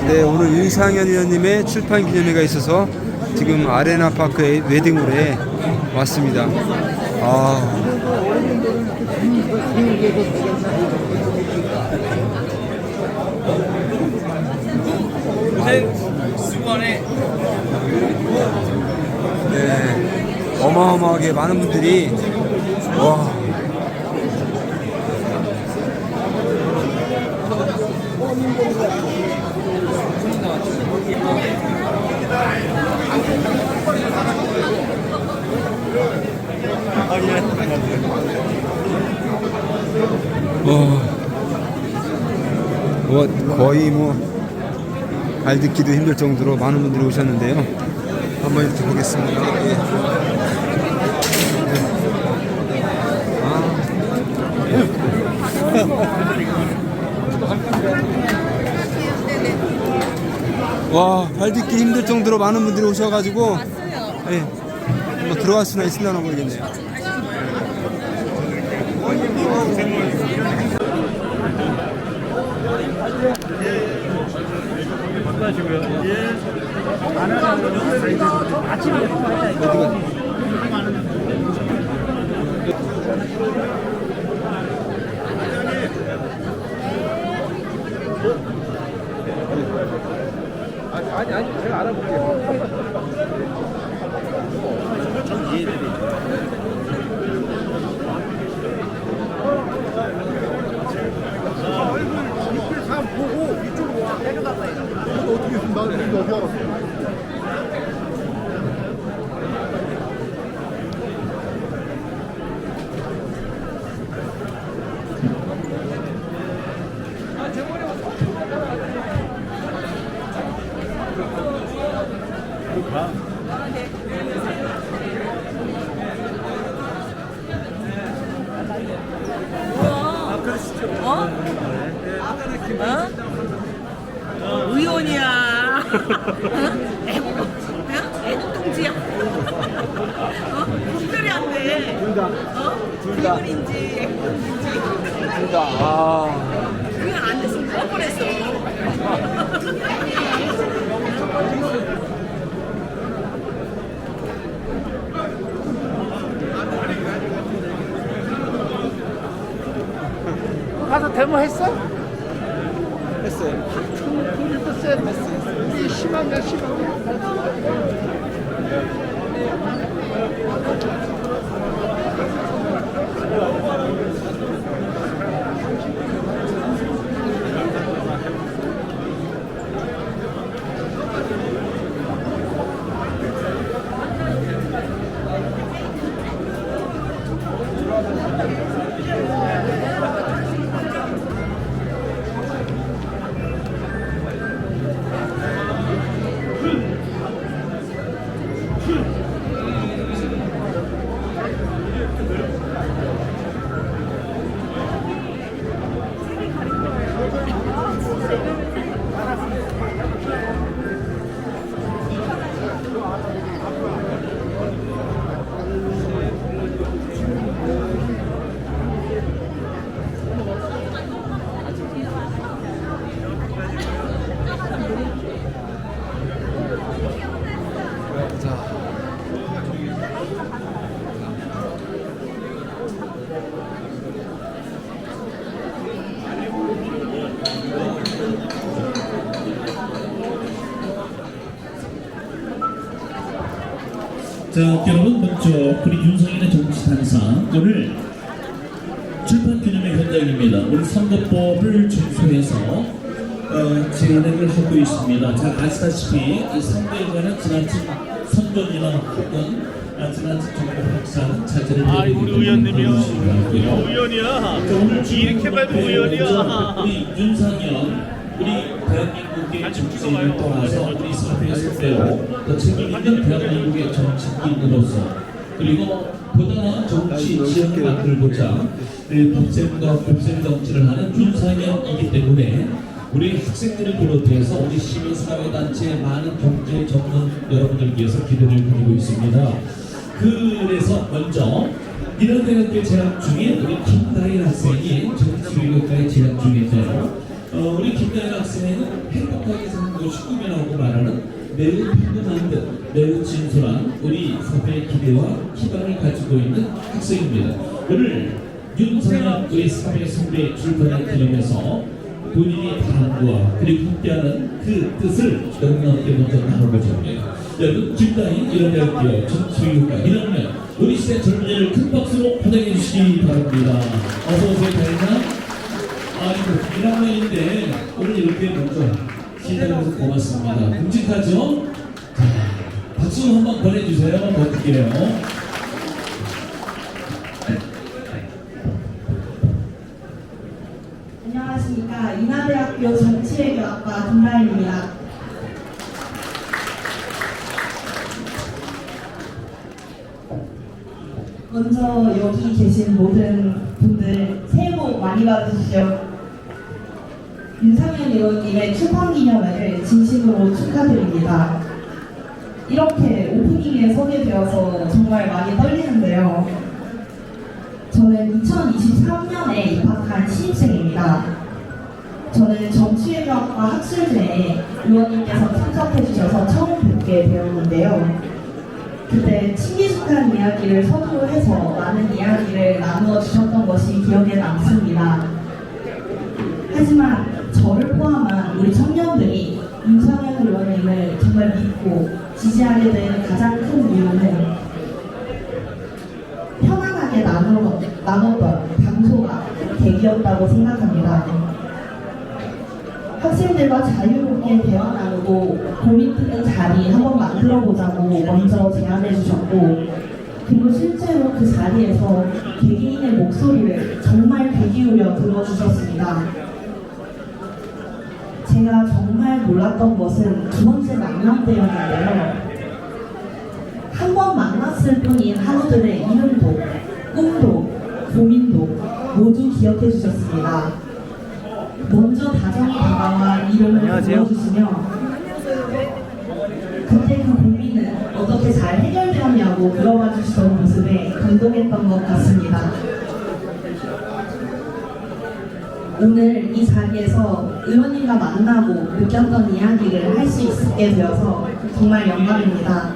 네, 오늘 윤상현 의원님의 출판 기념회가 있어서 지금 아레나 파크의 웨딩홀에 왔습니다. 네, 어마어마하게 많은 분들이 거의 발 딛기도 힘들 정도로 많은 분들이 오셨는데요. 한번 이렇게 보겠습니다. 발 딛기 힘들 정도로 많은 분들이 오셔가지고 한번 들어갈 수나 있으려나 모르겠네요. 아니 제가 알아볼게요. 전 이해드리죠. 얼굴 다 보고 이쪽으로 와. 내려갔다 이거 어떻게 했으면 나는 어디 알았어? 의원이야. 애국동지야. 구별이 안 돼. 의원인지 애국동지인지. 의원 안 됐으면 꺼버렸어. 가서 데모했어? 했어요. 우리 심하면 심하면 자, 여러분 먼저 우리 윤상현의 정치탄상 오늘 출판기념회 현장입니다. 우리 선거법을 준수해서 진행을 하고 있습니다. 잘 아시다시피 이 선거에 관한 지나친 선전이나 혹은 지나친 정보 확산 자제를 우리 의원님이요. 의원이야. 이렇게 봐도 의원이야. 우리 윤상현 우리 대한민국의 정치인을 떠나서 우리 사회의 선배로 더 책임있는 대한민국의 정치인으로서 그리고 보다 나은 정치 지형을 만들고자 법쌤 정치를 하는 윤상현이기 때문에 우리 학생들을 비롯해서 우리 시민사회단체 많은 경제 전문 여러분들 위해서 기대를 드리고 있습니다. 그래서 먼저 민원대학교 재학 중인 우리 김다일 학생이 정치교육과에 재학 중인데요. 우리 김다일 매우 평등한 듯 매우 진솔한 우리 사회의 기대와 희망을 가지고 있는 학생입니다. 오늘 윤상현 우리 사회 선배 출판을 기념해서 본인이 바람과 그리고 함께하는 그 뜻을 여러분께 먼저 나눠보자 합니다. 여러분 김다희 1학년 전수교육과 1학년 우리 시대 젊은이를 큰 박수로 환영해 주시기 바랍니다. 어서오세요 다희나. 아이고 1학년인데 오늘 이렇게 먼저 시작해서 고맙습니다. 묵직하죠? 자, 박수 한번 보내주세요. 더 크게요. 안녕하십니까. 인하대학교 정치외교학과 김다희입니다. 먼저 여기 계신 모든 분들 새해 복 많이 받으십시오. 윤상현 의원님의 출판기념회를 진심으로 축하드립니다. 이렇게 오프닝에 서게 되어서 정말 많이 떨리는데요. 저는 2023년에 입학한 신입생입니다. 저는 정치외교학과 학술제에 의원님께서 참석해 주셔서 처음 뵙게 되었는데요. 그때 친밀숙한 이야기를 서두로 해서 많은 이야기를 나누어 주셨던 것이 기억에 남습니다. 하지만 저를 포함한 우리 청년들이 윤상현 의원님을 정말 믿고 지지하게 된 가장 큰 이유는 편안하게 나눴던 장소가 계기였다고 생각합니다. 학생들과 자유롭게 대화 나누고 고민 듣는 자리 한번 만들어 보자고 먼저 제안해 주셨고, 그리고 실제로 그 자리에서 개개인의 목소리를 정말 귀 기울여 들어주셨습니다. 제가 정말 몰랐던 것은 두 번째 만남 때였는데요. 한 번 만났을 뿐인 한우들의 이름도, 꿈도, 고민도 모두 기억해 주셨습니다. 먼저 다정히 다가와 이름을 불러주시며 그때 그 고민은 어떻게 잘 해결되었냐고 물어봐 주시던 모습에 감동했던 것 같습니다. 오늘 이 자리에서 의원님과 만나고 느꼈던 이야기를 할 수 있게 되어서 정말 영광입니다.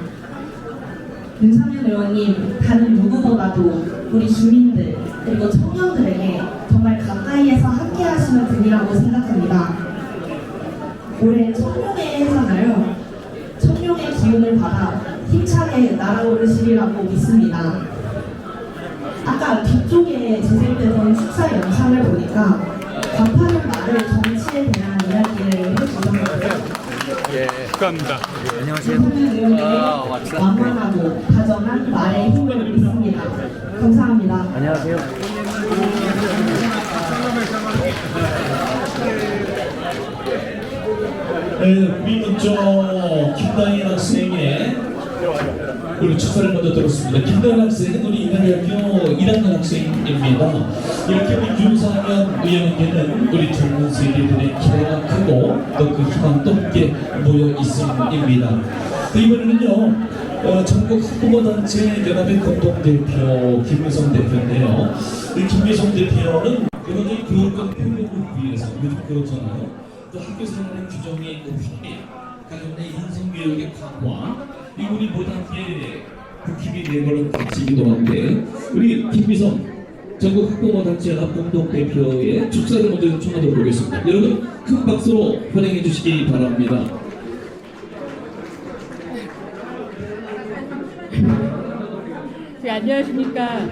윤상현 의원님, 다른 누구보다도 우리 주민들 그리고 청년들에게 정말 가까이에서 함께 하시는 분이라고 생각합니다. 올해 청룡회 해잖아요. 청룡의 기운을 받아 힘차게 날아오르시리라고 믿습니다. 아까 뒤쪽에 제작되던 축사 영상을 보니까 간판은 말을 정치에 대한 이야기를 해주셨는데요. 예, 축하합니다. 안녕하세요. 완만하고 다정한 말의 힘을 믿습니다. 감사합니다. 안녕하세요. 우리 먼저 김다희 학생의 우리 축사를 먼저 들었습니다. 김다희 학생은 우리 인하대학교 1학년 학생입니다. 이렇게 우리 윤상현 의원께는 우리 젊은 세대들의 기대가 크고 또 그 희망도 함께 모여 있습니다. 이번에는요 전국 학부모단체 연합의 공동대표 김미성 대표인데요. 이 김미성 대표는 여러분들 교육권 편법을 위해서 요즘 그렇잖아요. 또 학교 생활의 규정의 높이, 가정 내 인성교육의 강화, 이 우리 모두 함께 국힙이 내걸은 가치이기도 한데 우리 김미성 전국 학부모단체 연합 공동대표의 축사를 먼저 요청하도록 하겠습니다. 여러분 큰 박수로 환영해 주시기 바랍니다. 네, 안녕하십니까.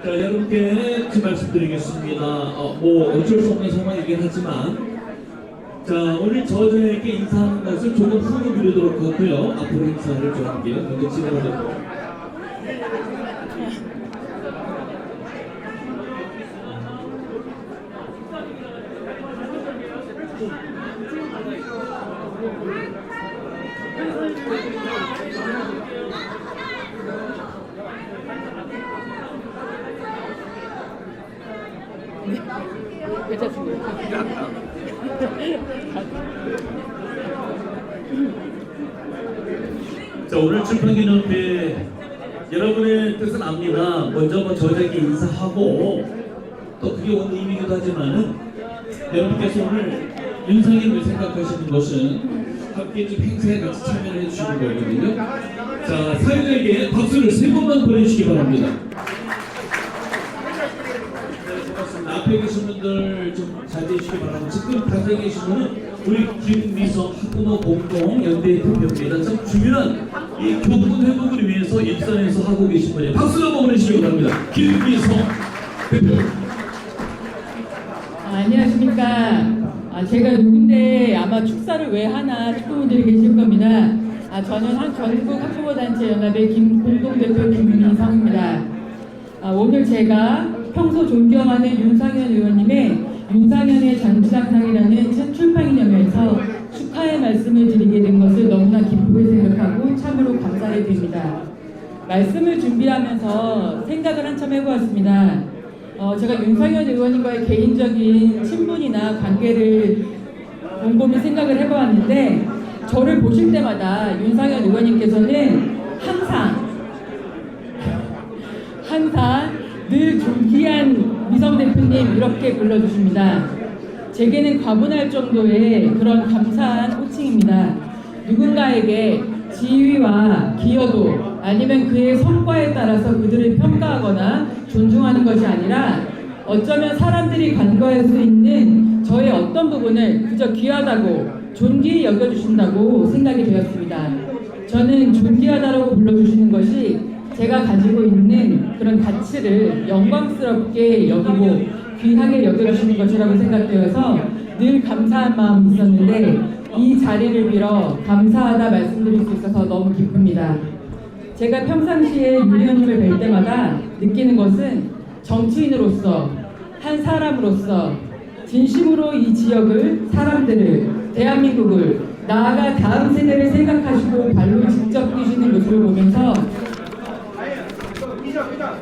자, 여러분께 그 말씀드리겠습니다. 뭐 어쩔 수 없는 상황이긴 하지만 자, 오늘 저에게 인사하는 것을 조금 후로 미루도록 하고요. 앞으로 인사를 좀 할게요. 먼저 진행하도록. 자, 오늘 출판기념회 여러분의 뜻은 압니다. 먼저 저에게 인사하고 또 그게 오는 의미이기도 하지만은 여러분께서 오늘 윤상현을 생각하시는 것은 함께 좀 행사에 같이 참여를 해주시는 거거든요. 자, 사연에게 박수를 3번만 보내주시기 바랍니다. 앞에 계신 분들 좀 자제해 주시기 바랍니다. 지금 당장에 계신 분은 우리 김미성 학부모 공동 연대 대표입니다. 참 중요한 이 교권 회복을 위해서 일선에서 하고 계신 분이에요. 박수 한번 보내주시기 바랍니다. 김미성 대표. 안녕하십니까. 제가 누군데 아마 축사를 왜 하나 축구분들이 계실 겁니다. 저는 전국 학부모단체 연합의 공동대표 김민성입니다. 오늘 제가 평소 존경하는 윤상현 의원님의 윤상현의 장주상상이라는 출판기념회에서 축하의 말씀을 드리게 된 것을 너무나 기쁘게 생각하고 참으로 감사해 드립니다. 말씀을 준비하면서 생각을 한참 해보았습니다. 제가 윤상현 의원님과의 개인적인 친분이나 관계를 곰곰이 생각을 해보았는데 저를 보실 때마다 윤상현 의원님께서는 항상 늘 존귀한 미성 대표님 이렇게 불러주십니다. 제게는 과분할 정도의 그런 감사한 호칭입니다. 누군가에게 지위와 기여도 아니면 그의 성과에 따라서 그들을 평가하거나 존중하는 것이 아니라 어쩌면 사람들이 간과할 수 있는 저의 어떤 부분을 그저 귀하다고 존귀히 여겨주신다고 생각이 되었습니다. 저는 존귀하다라고 불러주시는 것이 제가 가지고 있는 그런 가치를 영광스럽게 여기고 귀하게 여겨주시는 것이라고 생각되어서 늘 감사한 마음이 있었는데 이 자리를 빌어 감사하다 말씀드릴 수 있어서 너무 기쁩니다. 제가 평상시에 윤 의원님을 뵐 때마다 느끼는 것은 정치인으로서 한 사람으로서 진심으로 이 지역을, 사람들을, 대한민국을 나아가 다음 세대를 생각하시고 발로 직접 뛰시는 모습을 보면서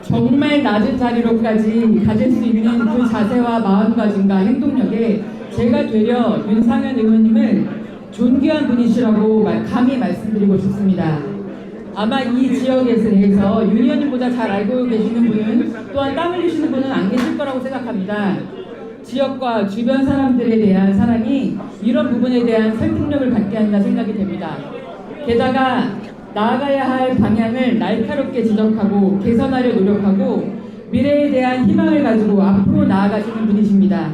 정말 낮은 자리로까지 가질 수 있는 그 자세와 마음가짐과 행동력에 제가 되려 윤상현 의원님을 존귀한 분이시라고 감히 말씀드리고 싶습니다. 아마 이 지역에 대해서 윤 의원님보다 잘 알고 계시는 분은 또한 땀 흘리시는 분은 안 계실 거라고 생각합니다. 지역과 주변 사람들에 대한 사랑이 이런 부분에 대한 설득력을 갖게 한다 생각이 됩니다. 게다가 나아가야 할 방향을 날카롭게 지적하고 개선하려 노력하고 미래에 대한 희망을 가지고 앞으로 나아가시는 분이십니다.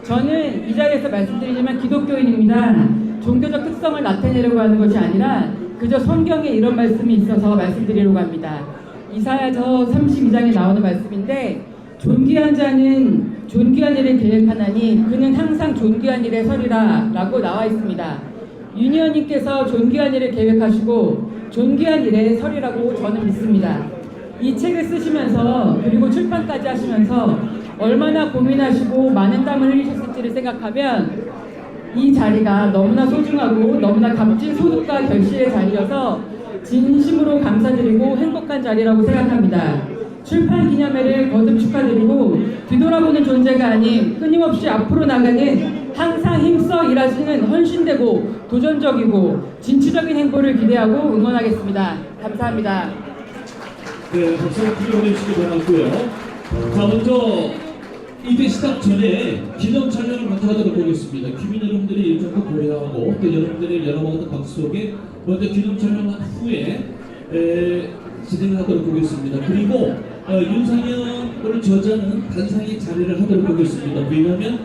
저는 이 자리에서 말씀드리지만 기독교인입니다. 종교적 특성을 나타내려고 하는 것이 아니라 그저 성경에 이런 말씀이 있어서 말씀드리려고 합니다. 이사야서 32장에 나오는 말씀인데 존귀한 자는 존귀한 일을 계획하나니 그는 항상 존귀한 일에 서리라 라고 나와 있습니다. 윤 의원님께서 존귀한 일을 계획하시고 존귀한 일에 서리라고 저는 믿습니다. 이 책을 쓰시면서 그리고 출판까지 하시면서 얼마나 고민하시고 많은 땀을 흘리셨을지를 생각하면 이 자리가 너무나 소중하고 너무나 값진 소득과 결실의 자리여서 진심으로 감사드리고 행복한 자리라고 생각합니다. 출판 기념회를 거듭 축하드리고 뒤돌아보는 존재가 아닌 끊임없이 앞으로 나가는 항상 힘써 일하시는 헌신되고 도전적이고 진취적인 행보를 기대하고 응원하겠습니다. 감사합니다. 네, 박수 부탁드리시기 바라고요. 자, 먼저 이대 시작 전에 기념 촬영을 먼저 하도록 하겠습니다. 주민 여러분들의 일정도 고려하고 또 여러분들의 여러 모든 박수 속에 먼저 기념 촬영한 후에 진행하도록 하겠습니다. 그리고 윤상현을 저자는 단상의 자리를 하도록 하겠습니다. 왜냐하면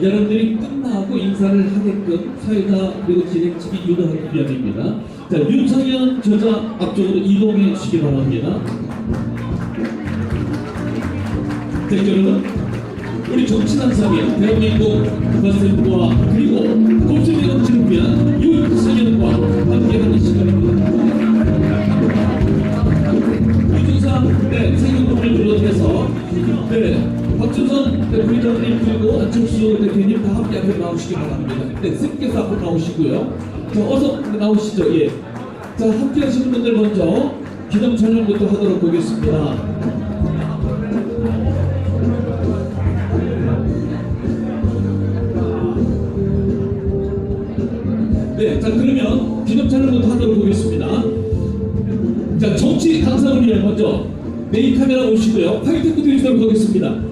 여러분들이 끝나고 인사를 하게끔 사회자 그리고 진행팀이 유도하기 위함입니다. 자, 윤상현 저자 앞쪽으로 이동해 주시기 바랍니다. 자, 여러분, 우리 정치단상의 대한민국 국가政府와 그리고 공정의 정치를 위한 윤상현과 함께하는 시간입니다. 이준상 생명동을 비롯해서 박준선 대표님 그리고 안철수 대표님 다 함께 앞에 나오시기 바랍니다. 쌤께서 앞으로 나오시고요. 자, 어서 나오시죠. 예. 자, 함께 하시는 분들 먼저 기념 촬영부터 하도록 하겠습니다. 네, 자 그러면 기념 촬영부터 하도록 하겠습니다. 자, 정치 당선을 위해 먼저 메인 카메라 오시고요. 화이팅부터 해주도록 하겠습니다.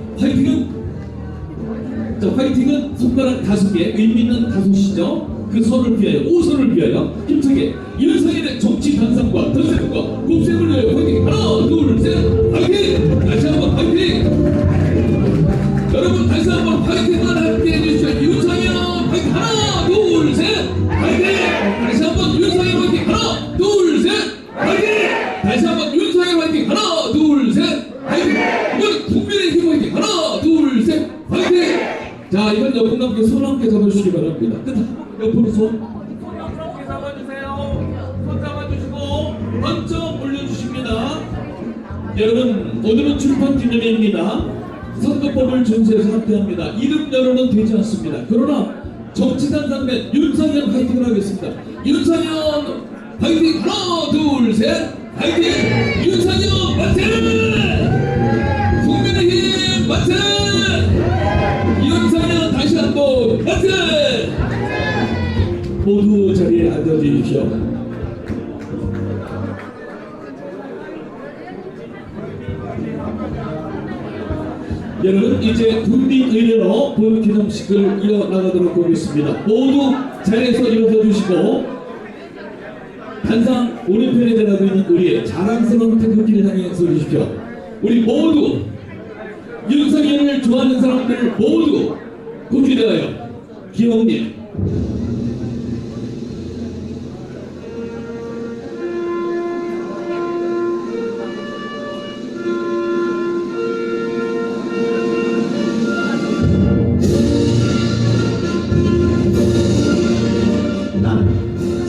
화이팅은 손가락 5개, 의미 있는 5시죠. 그 선을 위하여, 5선을 위하여 힘차게 윤석열의 정치 당선과 던세과 곱셈을 위하여 화이팅! 하나, 둘, 셋, 화이팅! 다시 한번 화이팅! 여러분 다시 한번 화이팅만 함께 해주시죠. 윤석열 화이팅! 하나, 둘, 셋, 화이팅! 다시 한번 윤석열 화이팅! 하나, 둘, 셋, 화이팅! 다시 한번 윤석열 화이팅! 하나, 둘, 셋, 화이팅! 이번 국민의힘 화이팅! 하나, 둘, 셋, 화이팅! 자, 이번 여러분 함께 손 함께 잡아주시기 바랍니다. 옆으로 손 함께 잡아주세요. 손 잡아주시고 번쩍 올려주십니다. 여러분, 오늘은 출판 기념일입니다. 선거법을 준수해서 함께합니다. 이름 여론은 되지 않습니다. 그러나 정치단 상대 윤석열 화이팅을 하겠습니다. 윤석열 화이팅! 하나, 둘, 셋, 화이팅! 윤석열 만세! 국민의힘 만세! 윤석열 다시 한번 만세! 모두 자리에 앉아주십시오. 여러분, 이제 국민의례로 본 기념식을 이어나가도록 하겠습니다. 모두 자리에서 일어서 주시고 단상 오른편에 내려가고 있는 우리의 자랑스러운 태극기를 향해 서주십시오. 우리 모두 윤석열을 좋아하는 사람들 모두 국기대하여 기억님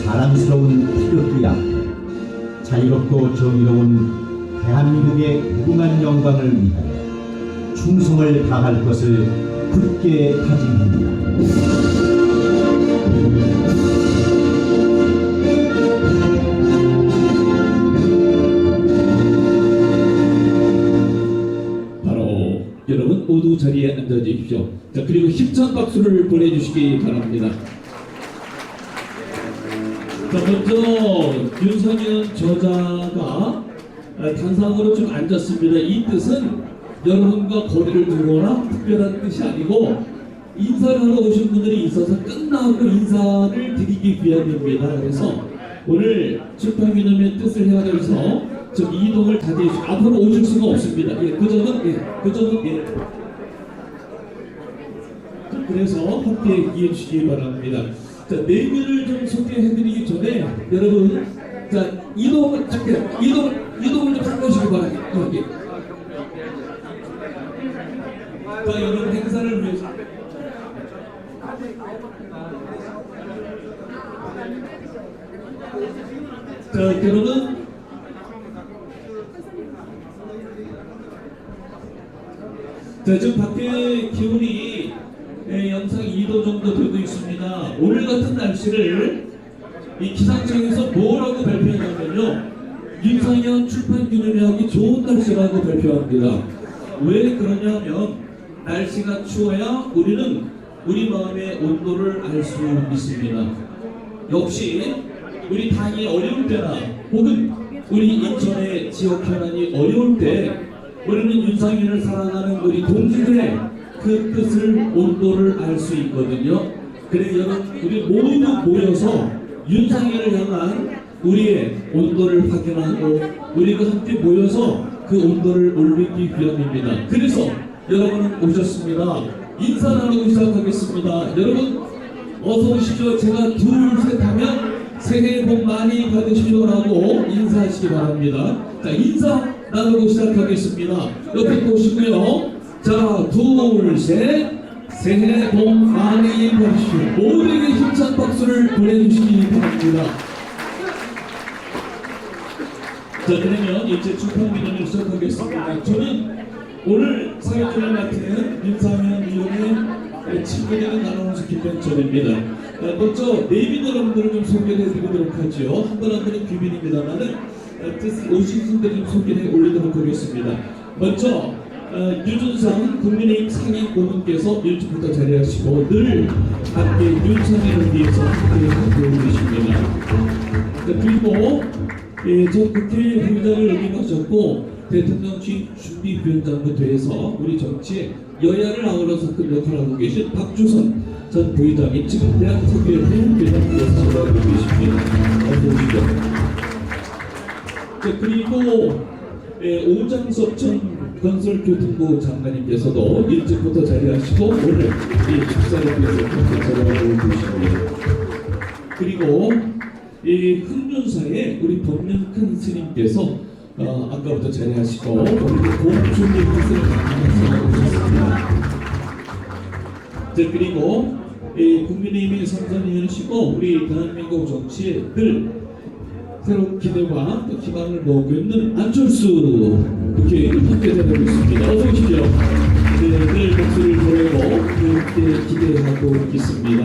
자랑스러운 태극기야. 자유롭고 정의로운 대한민국의 무궁한 영광을 위하여 충성을 다할 것을 굳게 다짐합니다. 바로 여러분 모두 자리에 앉아 주십시오. 자, 그리고 힘찬 박수를 보내주시기 바랍니다. 자, 먼저 윤석열 저자가 단상으로 좀 앉았습니다. 이 뜻은 여러분과 거리를 두거나 특별한 뜻이 아니고 인사를 하러 오신 분들이 있어서 끝나고 인사를 드리기 위함입니다. 그래서 오늘 출판기념의 뜻을 해가지고서 좀 이동을 자제해 주시고 앞으로 오실 수가 없습니다. 그 점은 그래서 함께 얘기해 주시기 바랍니다. 자, 메뉴를 좀 소개해드리기 전에 여러분, 자, 이동을 좀 해보시기 바랍니다. 여기. 자, 여러분 행사를 위해서. 자, 여러분. 자, 지금 밖에 기온이 영상 2도 정도 되고 있습니다. 오늘 같은 날씨를 이 기상청에서 뭐라고 발표하냐면요, 윤석열 출판 기념일 하기 좋은 날씨라고 발표합니다. 왜 그러냐면 날씨가 추워야 우리는 우리 마음의 온도를 알 수 있습니다. 역시 우리 당이 어려울 때나 혹은 우리 인천의 지역 현안이 어려울 때 우리는 윤석열을 사랑하는 우리 동지들의 그 뜻을 온도를 알 수 있거든요. 그래서 여러분, 우리 모두 모여서 윤석열을 향한 우리의 온도를 확인하고 우리가 함께 모여서 그 온도를 올리기 위함입니다. 그래서 여러분은 오셨습니다. 인사 나누고 시작하겠습니다. 여러분 어서 오시죠. 제가 둘 셋 하면 새해 복 많이 받으시오라고 인사하시기 바랍니다. 자, 인사 나누고 시작하겠습니다. 옆에 보시고요. 자, 둘, 셋. 새해 복 많이 받으시오. 모두에게 힘찬 박수를 보내주시기 바랍니다. 자, 그러면 이제 출판기념을 시작하겠습니다. 저는 오늘 사회주를 맡은 윤상현 의원의 친구들을 나누면서 김병철입니다. 먼저 네이밍 여러분들을 좀 소개해드리도록 하죠. 한 분 한 분은 비밀입니다만은 오신 분들 좀 소개해 올리도록 하겠습니다. 먼저 유준상 국민의힘 상임 고문께서 일찍부터 자리하시고 늘 함께 윤상현을 위해서 함께 계십니다. 그리고 전 국회의장을 역임하셨고 대통령실 준비위원장부터 해서 우리 정치에 여야를 아우러서 큰 역할을 하고 계신 박주선 전 부의장이 지금 대한석유협회 회장께서 전화하고 계십니다. 어서 오시죠. 그리고 오장석 전 건설교통부 장관님께서도 일찍부터 자리하시고 오늘 이 축사를 위해서 함께 자리하고 계십니다. 그리고 이 흑륜사의 우리 법륜큰 스님께서 아까부터 자리하시고 오늘 공주님 뜻을 감사하고 오셨습니다. 그리고 국민의힘의 선선위원이시고 우리 대한민국 정치에 늘 새로운 기대와 또 희망을 놓고 있는 안철수 국회의원 함께 자리하고 있습니다. 어서 오시죠. 늘 박수를 보내고 이렇게 기대하고 있습니다.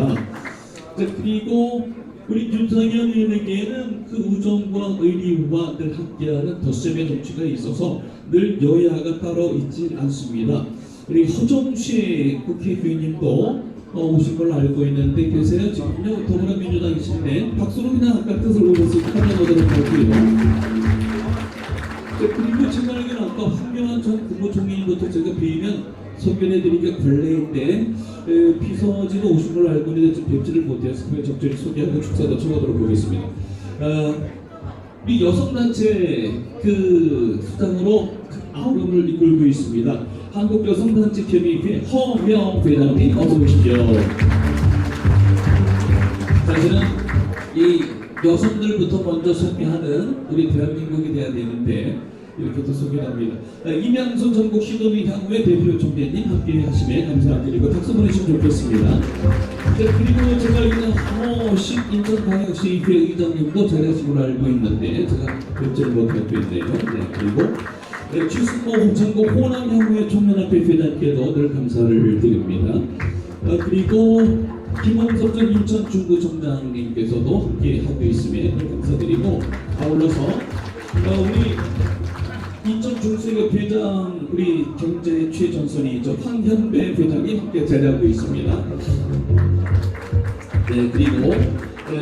그리고 우리 윤상현 의원에게는 그 우정과 의리와 늘 함께하는 덧셈의 정치가 있어서 늘 여야가 따로 있지 않습니다. 우리 허정시 국회의원님도 오신 걸로 알고 있는데 계세요. 지금요 더불어민주당이신데 박수로 그냥 아까 뜻을 보면서 환영하도록 할게요. 그리고 제가 알기로는 아까 황교안 전 국무총리부터 제가 뵈면 소개해드리기가 관례인데 비서진도 오신 걸로 알고 있는데 좀 뵙지를 못해서 적절히 소개하고 축사도 청하도록 하겠습니다. 우리 여성단체 그 수장으로 아우름을 이끌고 있습니다. 한국여성단체협의회 허명 회장님 어서 오시죠. 사실은 이 여성들부터 먼저 소개하는 우리 대한민국이 돼야 되는데 이렇게 또 소개합니다. 이명순 전국 시도민 향후의 대표 총재님 함께 하시면 감사드리고 박수 보내시면 좋겠습니다. 그리고 제가 알기로는 하모식 인천광역시의회 의장님도 자리하신 걸로 알고 있는데 제가 뵙지를 못하고 있네요. 그리고 추승모 홍천고 호남 향후의 청년협회 회장님께도 늘 감사를 드립니다. 그리고 김홍석 전 인천 중구청장님께서도 함께 하고 있으면 감사드리고 아울러서 우리 인천 중수협 회장 우리 경제 최전선이죠 황현배 회장님 함께 자리하고 있습니다. 그리고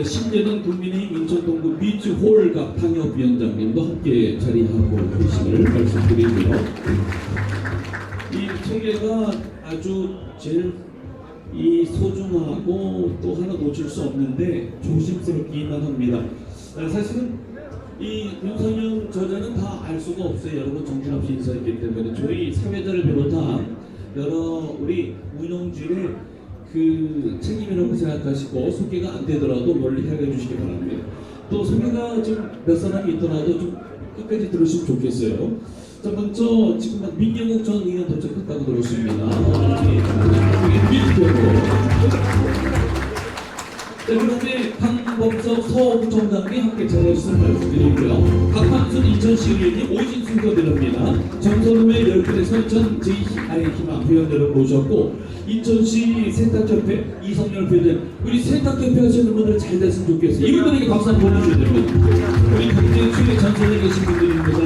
신재동 국민의힘 인천동구 비치홀갑 당협위원장님도 함께 자리하고 계심을 말씀드리고요. 이 소개가 아주 제일 이 소중하고 또 하나 놓칠 수 없는데 조심스럽기만 합니다. 사실은 이 윤상현 저자는 다 알 수가 없어요. 여러분 정신없이 인사했기 때문에 저희 사회자를 비롯한 여러 우리 운영진의 그 책임이라고 생각하시고 소개가 안 되더라도 멀리 해결해 주시기 바랍니다. 또 소개가 좀 몇 사람이 있더라도 좀 끝까지 들으시면 좋겠어요. 자, 먼저 지금 민경욱 전 의원 도착했다고 들었습니다. 그런데 강범석 서구청장이 함께 자리하셨을 말씀드리고요. 박한순 인천시 의원님 오신 순서드립니다. 정선우의 열혈에서 전 제2아의 희망 회원 여러분 오셨고 인천시 세탁협회 이성열 회장 우리 세탁협회 하시는 분들 잘 됐으면 좋겠어요. 이분들에게 박수 한번 보내주셔야 됩니다. 우리 경제 최대 전선에 계신 분들입니다.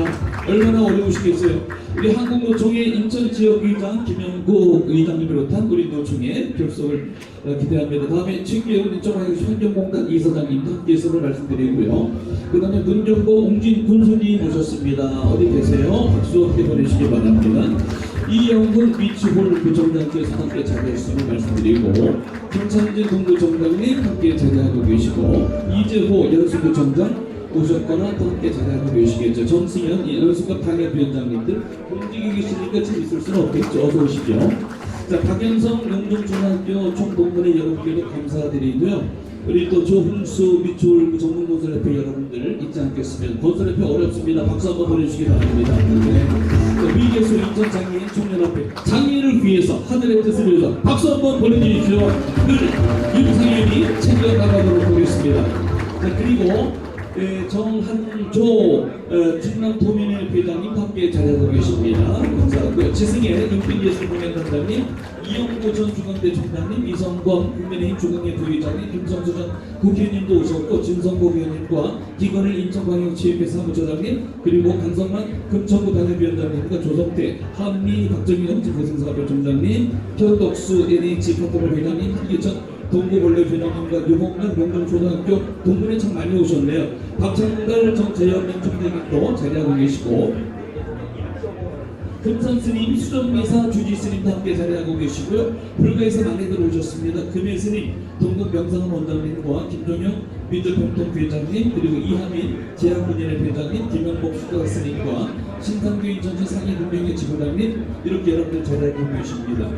얼마나 어려우시겠어요. 우리 한국노총의 인천지역의장 김영국 의장님 비롯한 우리 노총의 결석을 기대합니다. 다음에 최기현 인천광역 환경공단 이사장님도 함께 해서 말씀드리고요. 그 다음에 문정보 옹진 군수님 모셨습니다. 어디 계세요? 박수 함께 보내시기 바랍니다. 이영훈 비치홀 부총장께서 함께 자리하시면 말씀드리고 김찬진 동부총장님 함께 자리하고 계시고 이재호 연수부총장 오셨거나 또 함께 자리하고 계시겠죠. 정승현 연수과 당협위원장님들 움직이고 계시니까 지금 있을 수는 없겠죠. 어서 오시죠. 자, 박연성 영종중학교 총동문회 여러분께도 감사드리고요. 우리 또 조흥수 미추홀 전문건설협회 여러분들 잊지 않겠으면 건설협회 어렵습니다. 박수 한번 보내주시기 바랍니다. 위계수 인천 장애인 청년협회 장애인을 위해서 하늘의 뜻을 위해서 박수 한번 보내주십시오. 늘 윤상현이 챙겨나가도록 하겠습니다. 자, 그리고 정한조 충남도민회 회장님 함께 자리하고 계십니다. 감사하고요. 지승의 연필예술공연단장님, 이영구 전 중앙대 총장님, 이성권 국민의힘 중앙회 부의장님, 김성수 전 국회의원님도 오셨고, 진성국 의원님과 김건일 인천광역시의회 사무처장님, 그리고 강성만 금천구 당협위원장님과 조성태 한미 박정희 정치보증사업총장님, 현덕수 NH 파트너 회장님, 이기천 동구벌레 회장님과 유목란 명동초등학교 동문에 참 많이 오셨네요. 박창달 전 재연맹 총장님도 자리하고 계시고, 금산스님, 수정미사 주지스님도 함께 자리하고 계시고요. 불가에서 많이들 오셨습니다. 금혜스님, 동국명상원 원장님과 김종영 민족평통회장님, 그리고 이하민 제약문연회 회장님, 김영복 수도학스님과 신상교 인천시 상해군병의 지부장님, 이렇게 여러분들 자리하고 계십니다.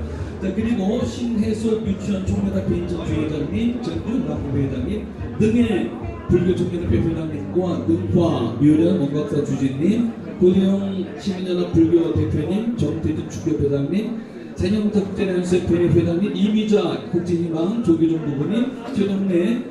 자, 그리고 신해수 유치원 총회답회 인천 주회장님, 정윤 회장님 등의 불교 총회답회 회장님과 능화 묘련 원각사 주진님, 고대영 시민연합 불교 대표님, 정태진 축교 회장님, 잔영자 국제연습회 회장님, 이미자 국제희망 조규종 부부님, 최동래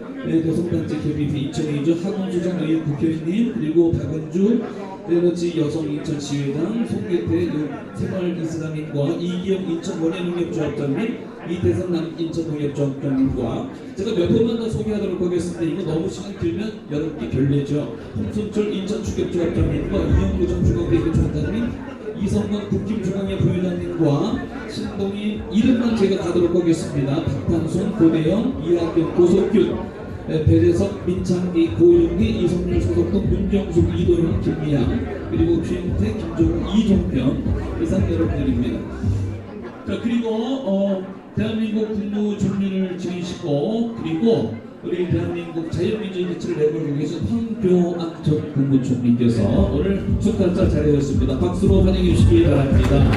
여성단체 협의회 인천의주 하군수장 의원 국회의원님, 그리고 박은주 에너지 여성 인천시회장, 송계태 새마을이스라민과 이기영 인천 원예농협조합장님, 이태선 남 인천농협조합장님과 제가 몇 번만 더 소개하도록 하겠습니다. 이거 너무 시간 길면 여러분께 별내죠. 홍순철 인천축협조합장님과 이영구 전 중앙대표총장님, 이성건 국힘중앙회 부회장님과 신동희 이름만 제가 가도록 하겠습니다. 박판순, 고대영, 이학경, 고석균, 배재석, 민창기, 고윤기, 이성률 소속동 문경숙, 이도영, 김미양, 그리고 최인태, 김종우, 이종평 이상 여러분들입니다. 자, 그리고 대한민국 국무 종륜을 지내시고, 그리고 우리 대한민국 자유민주주의 기치를 내걸고 계신 황교안 전 국무총리께서 오늘 축하자 자리하셨습니다. 박수로 환영해 주시기 바랍니다.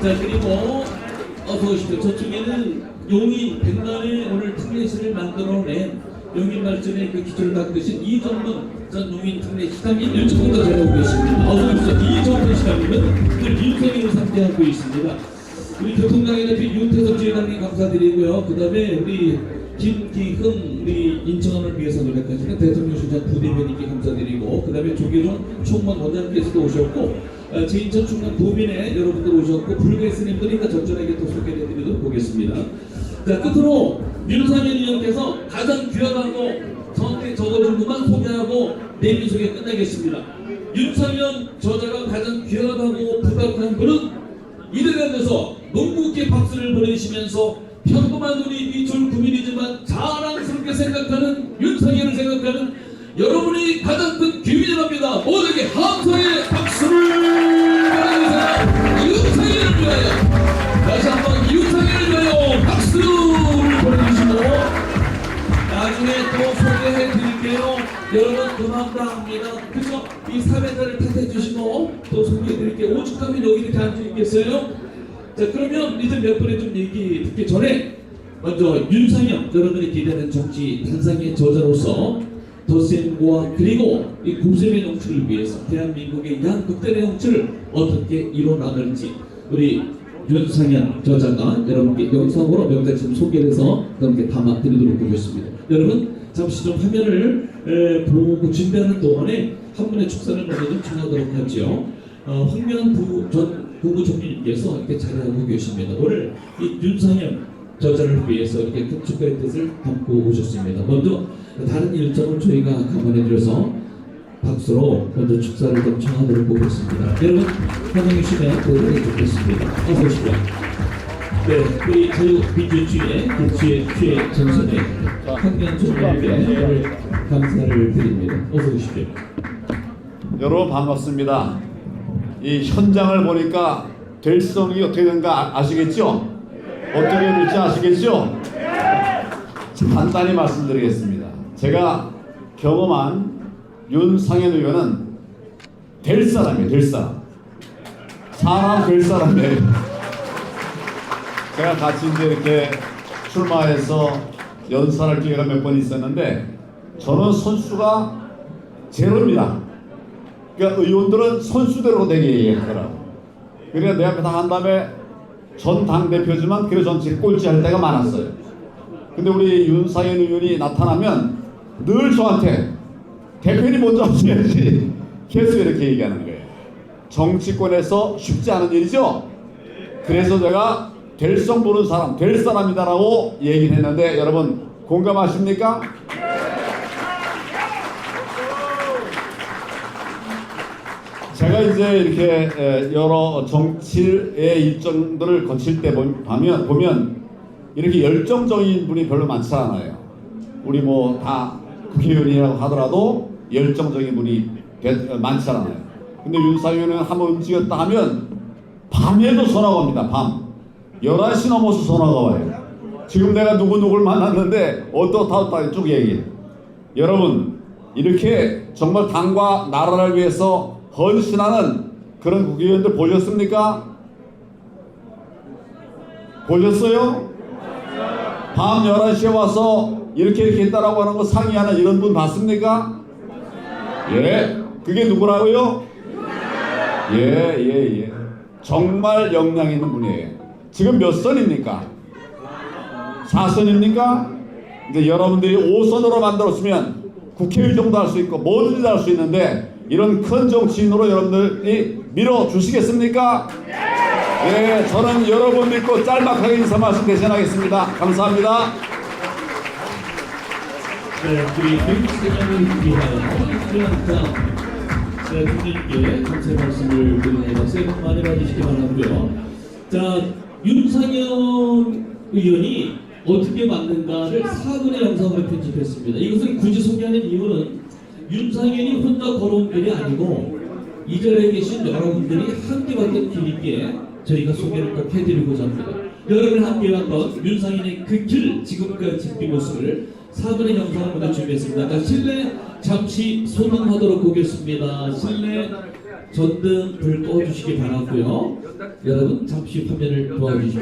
자, 그리고 어서 오십시오. 저쪽에는 용인 백만에 오늘 특례시를 만들어낸 용인 발전의 그 기초를 닦으신 이정문 전 용인 특례시장님 일찍부터 자리하고 계십니다. 어서 오십시오. 이정문 시장님은 오늘 윤석열을 상대하고 있습니다. 우리 교통장애 대표 윤태석 지회장님 감사드리고요. 그 다음에 우리 김기흥 우리 인천을 위해서 노력하시는 대통령실장 부대변인께 감사드리고, 그 다음에 조계종 총무원 원장님께서도 오셨고, 제인천 충남 도민회 여러분들 오셨고, 불교 스님들이니까 적절하게 또 소개를 해드리도록 보겠습니다. 자, 끝으로 윤상현 의원께서 가장 귀하다고 저한테 적어준 것만 소개하고 내용 소개 끝내겠습니다. 윤상현 저자가 가장 귀하다고 부탁한 분은 이들에서 농구계 박수를 보내시면서 평범한 우리 미출 구민이지만 자랑스럽게 생각하는 윤상현을 생각하는 여러분이 가장 큰 기회랍니다. 모두에게 함성의 박수를 보내주세요. 윤상현을 위하여, 다시 한번 윤상현을 위하여 박수를 보내주시고, 나중에 또 소개해 드릴게요. 여러분 그만 다 합니다. 그죠? 이 사회자를 탓해 주시고 또 소개해 드릴게요. 오죽하면 여기 이렇게 앉아있겠어요? 자, 그러면 이제 몇 분의 좀 얘기 듣기 전에 먼저 윤상현, 여러분이 기대하는 정치 단상의 저자로서 덧셈과 그리고 이 곱셈의 정치를 위해서 대한민국의 양극단의 정치를 어떻게 이뤄나갈지 우리 윤상현 저자가 여러분께 영상으로 몇 가지 좀 소개를 해서 여러분께 담아드리도록 하겠습니다. 여러분 잠시 좀 화면을 보고 준비하는 동안에 한 분의 축사를 먼저 좀 전하도록 하죠. 황교안 전 국무총리님께서 이렇게 자리하고 계십니다. 오늘 이 윤상현 저자를 위해서 이렇게 큰 축하의 뜻을 담고 오셨습니다. 먼저 다른 일정을 저희가 감안해드려서 박수로 먼저 축사를 좀 청하도록 보겠습니다. 여러분 환영해 주시면 보도록 좋겠습니다. 어서 오시죠. 네, 우리 자유민주주의의 개최 최전선의 황교안 총리에게 오늘 감사를 드립니다. 어서 오십시오. 여러분 반갑습니다. 이 현장을 보니까 될성이 어떻게 되는가 아시겠죠? 어떻게 될지 아시겠죠? 간단히 말씀드리겠습니다. 제가 경험한 윤상현 의원은 될 사람이에요. 될 사람. 사람 될 사람이에요. 제가 같이 이제 이렇게 출마해서 연설할 기회가 몇 번 있었는데 저는 선수가 제로입니다. 그러니까 의원들은 선수대로 되게 얘기하더라고. 그래서 내 앞에 다 한 다음에 전 당대표지만 그래서 정치 꼴찌할 때가 많았어요. 근데 우리 윤상현 의원이 나타나면 늘 저한테 대표님 먼저 하셔야지 계속 이렇게 얘기하는 거예요. 정치권에서 쉽지 않은 일이죠. 그래서 제가 될성 보는 사람, 될 사람이다라고 얘기를 했는데 여러분 공감하십니까? 제가 이제 이렇게 여러 정치의 일정들을 거칠 때 보면 이렇게 열정적인 분이 별로 많지 않아요. 우리 뭐 다 국회의원이라고 하더라도 열정적인 분이 많지 않아요. 근데 윤상현은 한번 움직였다 하면 밤에도 전화가 옵니다. 밤 11시 넘어서 전화가 와요. 지금 내가 누구누구를 만났는데 어떻다 쭉 얘기해. 여러분 이렇게 정말 당과 나라를 위해서 헌신하는 그런 국회의원들 보셨습니까? 보셨어요? 밤 11시에 와서 이렇게 했다라고 하는 거 상의하는 이런 분 봤습니까? 예. 그게 누구라고요? 예. 정말 역량 있는 분이에요. 지금 몇 선입니까? 4선입니까? 이제 여러분들이 5선으로 만들었으면 국회의원 정도 할 수 있고 뭐든지 할 수 있는데 이런 큰 정치인으로 여러분들이 밀어주시겠습니까? 네, 저는 여러분 믿고 짤막하게 인사 말씀 대신하겠습니다. 감사합니다. 네, 우리 교육시장을 위하여 국민께 감사의 말씀을 드리면서 새해 복 많이 받으시기 바라고요. 자, 윤상현 의원이 어떻게 만든가를 4분의 영상으로 편집했습니다. 이것을 굳이 소개하는 이유는 윤상현이 혼자 걸어온 길이 아니고 이 자리에 계신 여러분들이 함께받은 길이기에 저희가 소개를 꼭 해드리고자 합니다. 여러분 함께왔던 윤상현의 그 길 지금까지 뒷 모습을 4분의 영상을 먼저 준비했습니다. 자, 실내 잠시 소등하도록 보겠습니다. 실내 전등 불 꺼주시기 바라고요. 여러분 잠시 화면을 도와주시죠.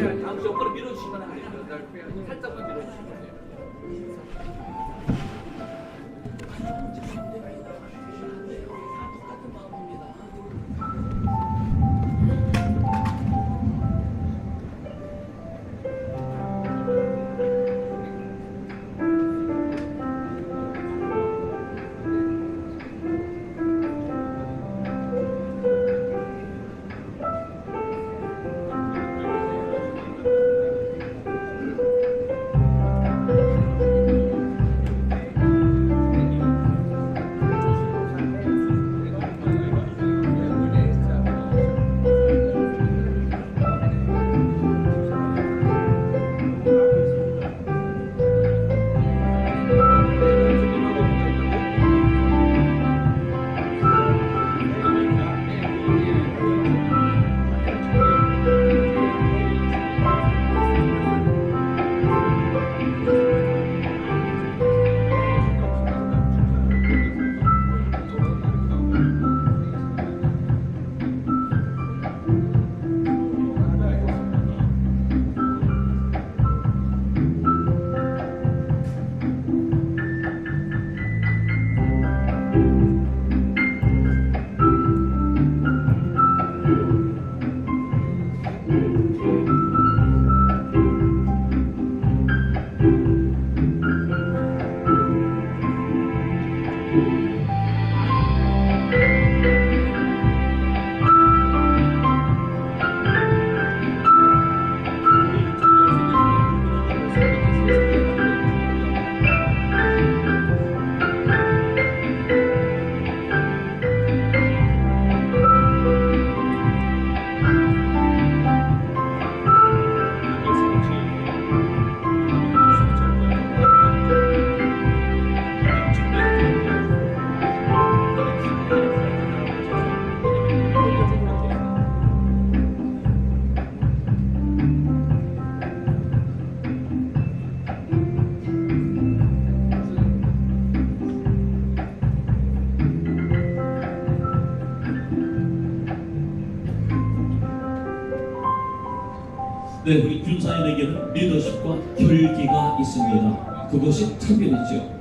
네, 우리 윤상현에게는 리더십과 결기가 있습니다. 그것이 참견이죠.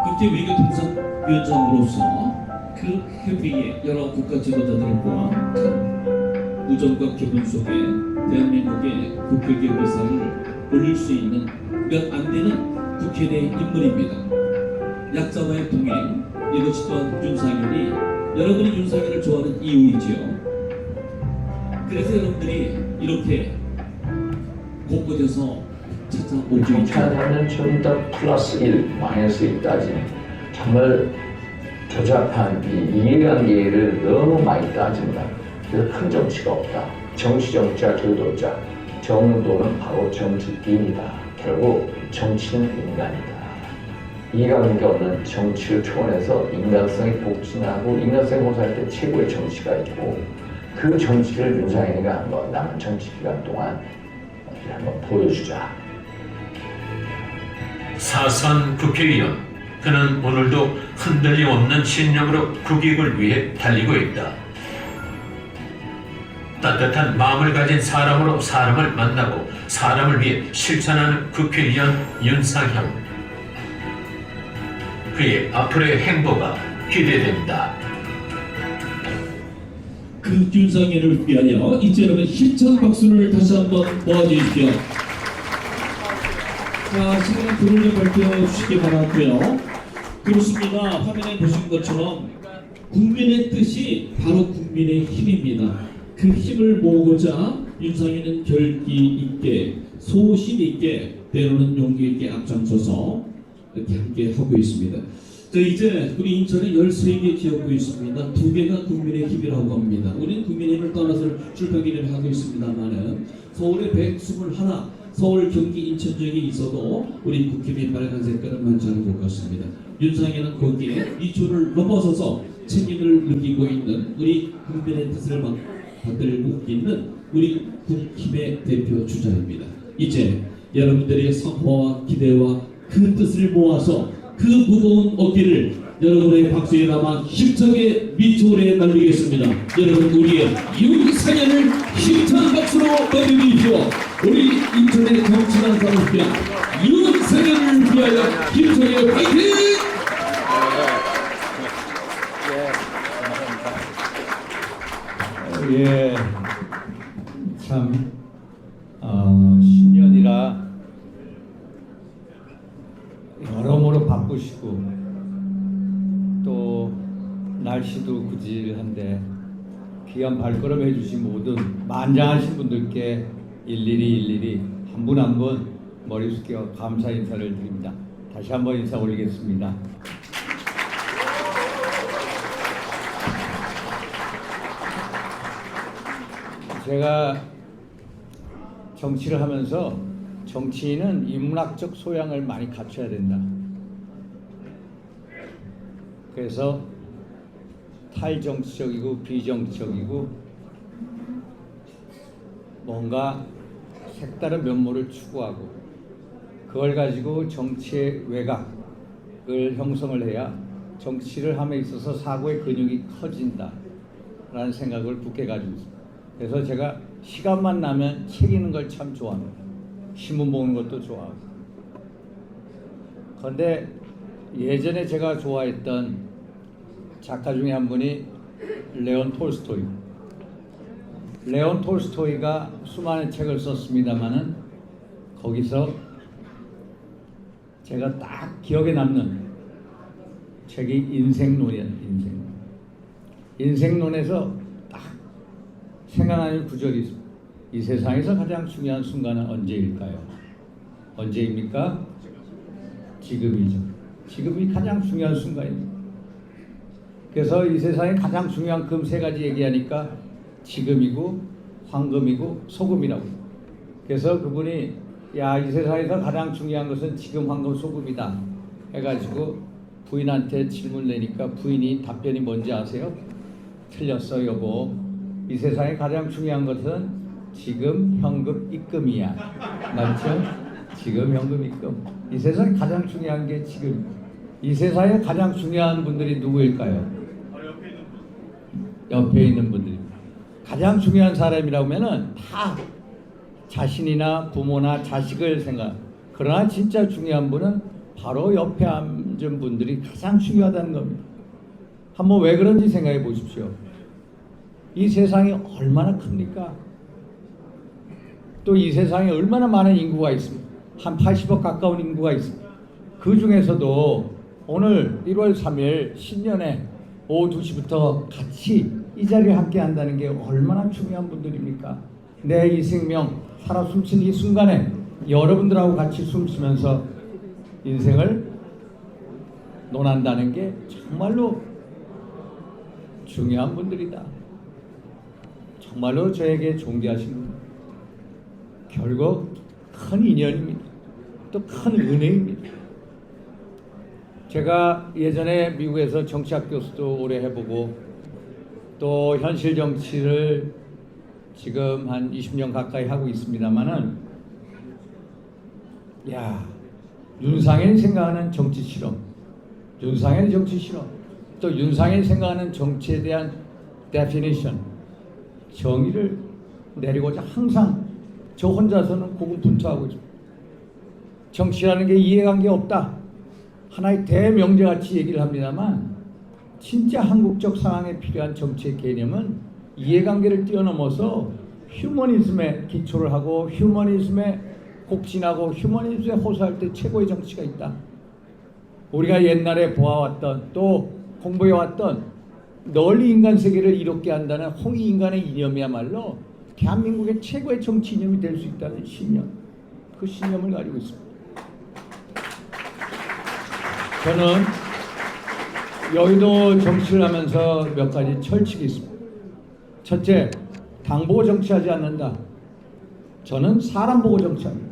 국제 외교통상위원장으로서 그 협의에 여러 국가 지도자들과 우정과 기분 속에 대한민국의 국회의사를 올릴 수 있는 몇 안 되는 국회 내 인물입니다. 약자와의 동행, 이것이 또한 윤상현이 여러분이 윤상현을 좋아하는 이유이지요. 그래서 여러분들이 이렇게 곳곳에서 찾아오고 있죠. 정치하면 좀 더 플러스 1, 마이너스 1 따지는 정말 조잡한 이 이해관계를 너무 많이 따진다. 그래서 큰 정치가 없다. 정치자, 교도자, 정도는 바로 정치인이다. 결국 정치는 인간이다. 이해관계 없는 정치를 초월해서 인간성이 복진하고 인간성이 복진할 때 최고의 정치가 있고 그 정치를 윤상현이가 한번 남은 정치 기간 동안 한번 보여주자. 사선 국회의원, 그는 오늘도 흔들림 없는 신념으로 국익을 위해 달리고 있다. 따뜻한 마음을 가진 사람으로 사람을 만나고 사람을 위해 실천하는 국회의원 윤상현. 그의 앞으로의 행보가 기대된다. 그 윤상현을 위하여 이제 여러분 힘찬 박수를 다시 한번 모아주십시오. 자, 시간의 불을 밝혀주시기 바라고요. 그렇습니다. 화면에 보신 것처럼 국민의 뜻이 바로 국민의 힘입니다. 그 힘을 모으고자 윤상현은 결기 있게, 소신 있게, 때로는 용기 있게 앞장서서 이렇게 함께 하고 있습니다. 자, 이제 우리 인천에 13개 지역구 있습니다. 2개가 국민의 힘이라고 합니다. 우리는 국민의 힘을 떠나서 출판기념을 하고 있습니다만은 서울에 121, 서울, 경기, 인천 지역에 있어도 우리 국힘의 빨간 색깔은 많지 않은 것 같습니다. 윤상현은 거기에 이초를 넘어서서 책임을 느끼고 있는 우리 국민의 뜻을 받들고 있는 우리 국힘의 대표 주자입니다. 이제 여러분들의 성화와 기대와 그 뜻을 모아서 그 무거운 어깨를 여러분의 박수에 담아 힘차게 밑으로 날리겠습니다. 여러분 우리의 윤상현을 힘찬 박수로 맞이해주십시오. 우리 인천의 정치란 사람들 윤상현을 위하여 힘차게 파이팅! 예, 참 신년이라 여러모로 바쁘시고 또 날씨도 구질한데 귀한 발걸음 해주신 모든 만장하신 분들께 일일이 한 분 한 분 머리 숙여 감사 인사를 드립니다. 다시 한번 인사 올리겠습니다. 제가 정치를 하면서 정치인은 인문학적 소양을 많이 갖춰야 된다. 그래서 탈정치적이고 비정치적이고 뭔가 색다른 면모를 추구하고 그걸 가지고 정치의 외곽을 형성을 해야 정치를 함에 있어서 사고의 근육이 커진다 라는 생각을 굳게 가지고 있습니다. 그래서 제가 시간만 나면 책 읽는 걸 참 좋아합니다. 신문 보는 것도 좋아하고. 그런데 예전에 제가 좋아했던 작가 중에 한 분이 레온 톨스토이. 레온 톨스토이가 수많은 책을 썼습니다마는 거기서 제가 딱 기억에 남는 책이 인생론이에요. 인생론에서 딱 생각나는 구절이 있습니다. 이 세상에서 가장 중요한 순간은 언제일까요? 언제입니까? 지금이죠. 지금이 가장 중요한 순간입니다. 그래서 이 세상에 가장 중요한 금 3가지 얘기하니까 지금이고 황금이고 소금이라고. 그래서 그분이 야, 이 세상에서 가장 중요한 것은 지금, 황금, 소금이다 해가지고 부인한테 질문 내니까 부인이 답변이 뭔지 아세요? 틀렸어 여보. 이 세상에 가장 중요한 것은 지금, 현금, 입금이야. 맞죠? 지금, 현금, 입금. 이 세상에 가장 중요한 게 지금. 이 세상에 가장 중요한 분들이 누구일까요? 옆에 있는 분들입니다. 가장 중요한 사람이라고 하면은 다 자신이나 부모나 자식을 생각. 그러나 진짜 중요한 분은 바로 옆에 앉은 분들이 가장 중요하다는 겁니다. 한번 왜 그런지 생각해 보십시오. 이 세상이 얼마나 큽니까? 또 이 세상에 얼마나 많은 인구가 있습니까? 한 80억 가까운 인구가 있습니다. 그 중에서도 오늘 1월 3일 신년에 오후 2시부터 같이 이 자리에 함께 한다는 게 얼마나 중요한 분들입니까? 내 이 생명 살아 숨쉬는 이 순간에 여러분들하고 같이 숨쉬면서 인생을 논한다는 게 정말로 중요한 분들이다. 정말로 저에게 존귀하신 분. 결국 큰 인연입니다. 또 큰 은혜입니다. 제가 예전에 미국에서 정치학 교수도 오래 해보고 또 현실 정치를 지금 한 20년 가까이 하고 있습니다만은 윤상현이 생각하는 정치 실험, 윤상현의 정치 실험, 또 윤상현이 생각하는 정치에 대한 definition, 정의를 내리고자 항상 저 혼자서는 고군분투하고 있습니다. 정치라는 게 이해관계 없다. 하나의 대명제같이 얘기를 합니다만 진짜 한국적 상황에 필요한 정치의 개념은 이해관계를 뛰어넘어서 휴머니즘에 기초를 하고 휴머니즘에 곡진하고 휴머니즘에 호소할 때 최고의 정치가 있다. 우리가 옛날에 보아왔던 또 공부해왔던 널리 인간 세계를 이롭게 한다는 홍익인간의 이념이야말로 대한민국의 최고의 정치 이념이 될 수 있다는 신념, 그 신념을 가지고 있습니다. 저는 여의도 정치를 하면서 몇 가지 철칙이 있습니다. 첫째, 당 보고 정치하지 않는다. 저는 사람 보고 정치합니다.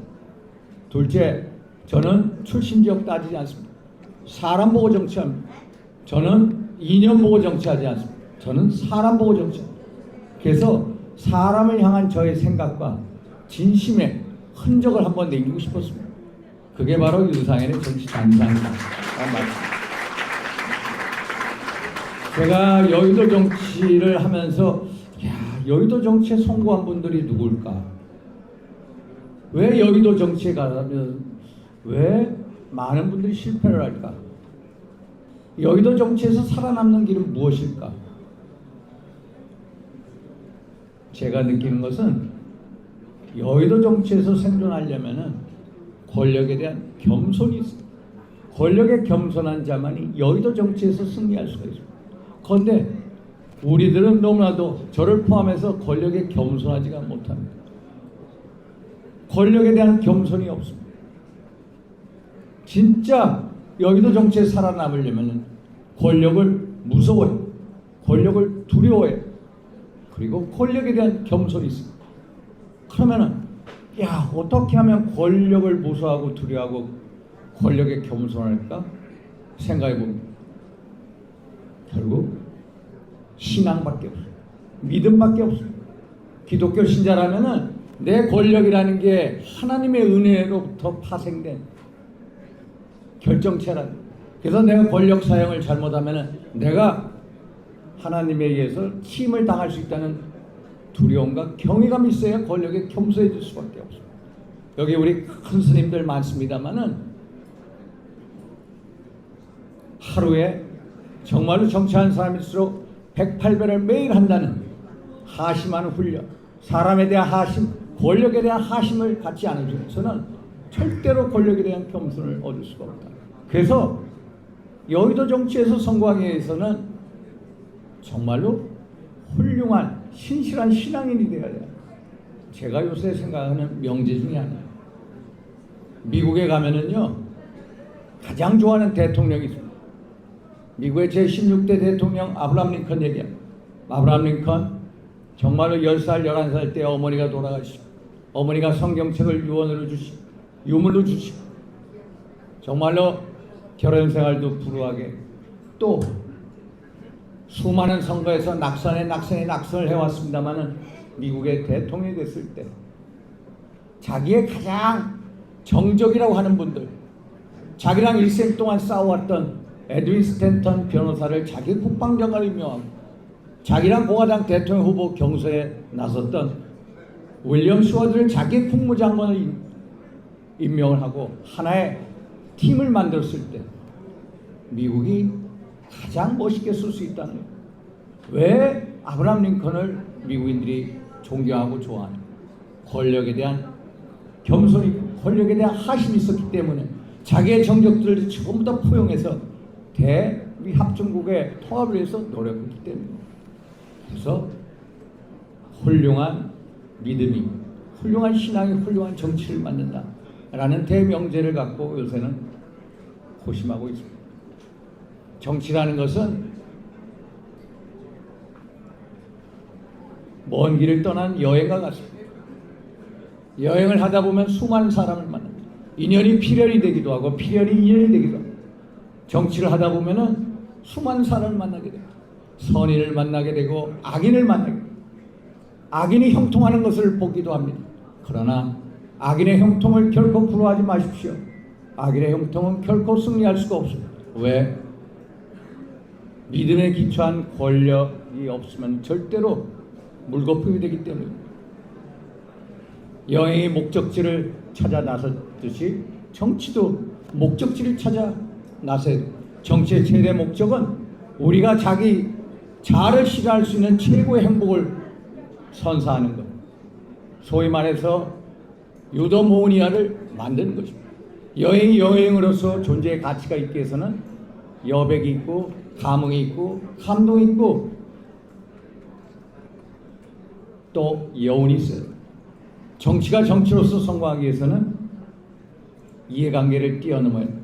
둘째, 저는 출신 지역 따지지 않습니다. 사람 보고 정치합니다. 저는 이념 보고 정치하지 않습니다. 저는 사람 보고 정치합니다. 그래서 사람을 향한 저의 생각과 진심의 흔적을 한번 남기고 싶었습니다. 그게 바로 윤상현의 정치 단상이다. 제가 여의도 정치를 하면서 여의도 정치에 성공한 분들이 누굴까? 왜 여의도 정치에 가면 왜 많은 분들이 실패를 할까? 여의도 정치에서 살아남는 길은 무엇일까? 제가 느끼는 것은 여의도 정치에서 생존하려면은 권력에 대한 겸손이 있습니다. 권력에 겸손한 자만이 여의도 정치에서 승리할 수가 있습니다. 그런데 우리들은 너무나도 저를 포함해서 권력에 겸손하지가 못합니다. 권력에 대한 겸손이 없습니다. 진짜 여의도 정치에 살아남으려면 권력을 무서워해, 권력을 두려워해, 그리고 권력에 대한 겸손이 있습니다. 그러면은 어떻게 하면 권력을 무서워하고 두려워하고 권력에 겸손할까 생각해 봅니다. 결국 신앙밖에 없어요. 믿음밖에 없어요. 기독교 신자라면은 내 권력이라는 게 하나님의 은혜로부터 파생된 결정체란. 그래서 내가 권력 사용을 잘못하면은 내가 하나님에 의해서 침을 당할 수 있다는 두려움과 경외감이 있어야 권력에 겸손해질 수밖에 없어요. 여기 우리 큰 스님들 많습니다만은 하루에 정말로 정치하는 사람일수록 108배를 매일 한다는 하심하는 훈련, 사람에 대한 하심, 권력에 대한 하심을 갖지 않으면서는 절대로 권력에 대한 겸손을 얻을 수가 없다. 그래서 여의도 정치에서 성공하기 위해서는 정말로 훌륭한 신실한 신앙인이 되어야 돼요. 제가 요새 생각하는 명제 중에 하나예요. 미국에 가면은요 가장 좋아하는 대통령이 있습니다. 미국의 제16대 대통령 아브라함 링컨 얘기합니다. 아브라함 링컨 정말로 10살 11살 때 어머니가 돌아가시고 어머니가 성경책을 유언으로 주시고 유물로 주시고 정말로 결혼 생활도 불우하게 또 수많은 선거에서 낙선을 해왔습니다마는 미국의 대통령이 됐을 때 자기의 가장 정적이라고 하는 분들, 자기랑 일생 동안 싸워왔던 에드윈 스탠턴 변호사를 자기 국방장관을 임명하고 자기랑 공화당 대통령 후보 경선에 나섰던 윌리엄 스워드를 자기 국무장관을 임명을 하고 하나의 팀을 만들었을 때 미국이 가장 멋있게 쓸 수 있다는 거예요. 왜 아브라함 링컨을 미국인들이 존경하고 좋아하는? 권력에 대한 겸손이, 권력에 대한 하심이 있었기 때문에 자기의 정적들을 전부 다 포용해서 우리 합중국의 통합을 위해서 노력했기 때문에, 그래서 훌륭한 믿음이, 훌륭한 신앙이 훌륭한 정치를 만든다라는 대명제를 갖고 요새는 고심하고 있습니다. 정치라는 것은 먼 길을 떠난 여행과 같습니다. 여행을 하다 보면 수많은 사람을 만납니다. 인연이 필연이 되기도 하고 필연이 인연이 되기도 하고, 정치를 하다 보면은 수많은 사람을 만나게 됩니다. 선인을 만나게 되고 악인을 만나게 됩니다. 악인이 형통하는 것을 보기도 합니다. 그러나 악인의 형통을 결코 부러워하지 마십시오. 악인의 형통은 결코 승리할 수가 없습니다. 왜? 믿음에 기초한 권력이 없으면 절대로 물거품이 되기 때문입니다. 여행이 목적지를 찾아 나섰듯이 정치도 목적지를 찾아 나서야 됩니다. 정치의 최대 목적은 우리가 자기 자아를 실현할 수 있는 최고의 행복을 선사하는 것, 소위 말해서 유더모니아를 만드는 것입니다. 여행이 여행으로서 존재의 가치가 있기 위해서는 여백이 있고 감흥이 있고 감동이 있고 또 여운이 있어요. 정치가 정치로서 성공하기 위해서는 이해관계를 뛰어넘어야 됩니다.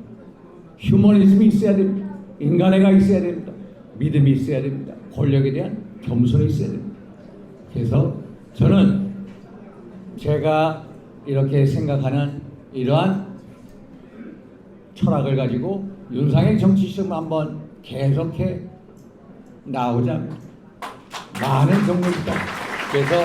휴머니즘이 있어야 됩니다. 인간애가 있어야 됩니다. 믿음이 있어야 됩니다. 권력에 대한 겸손이 있어야 됩니다. 그래서 저는 제가 이렇게 생각하는 이러한 철학을 가지고 윤상현 정치 시점을 한번 계속해 나오자 합니다. 많은 정보입니다. 그래서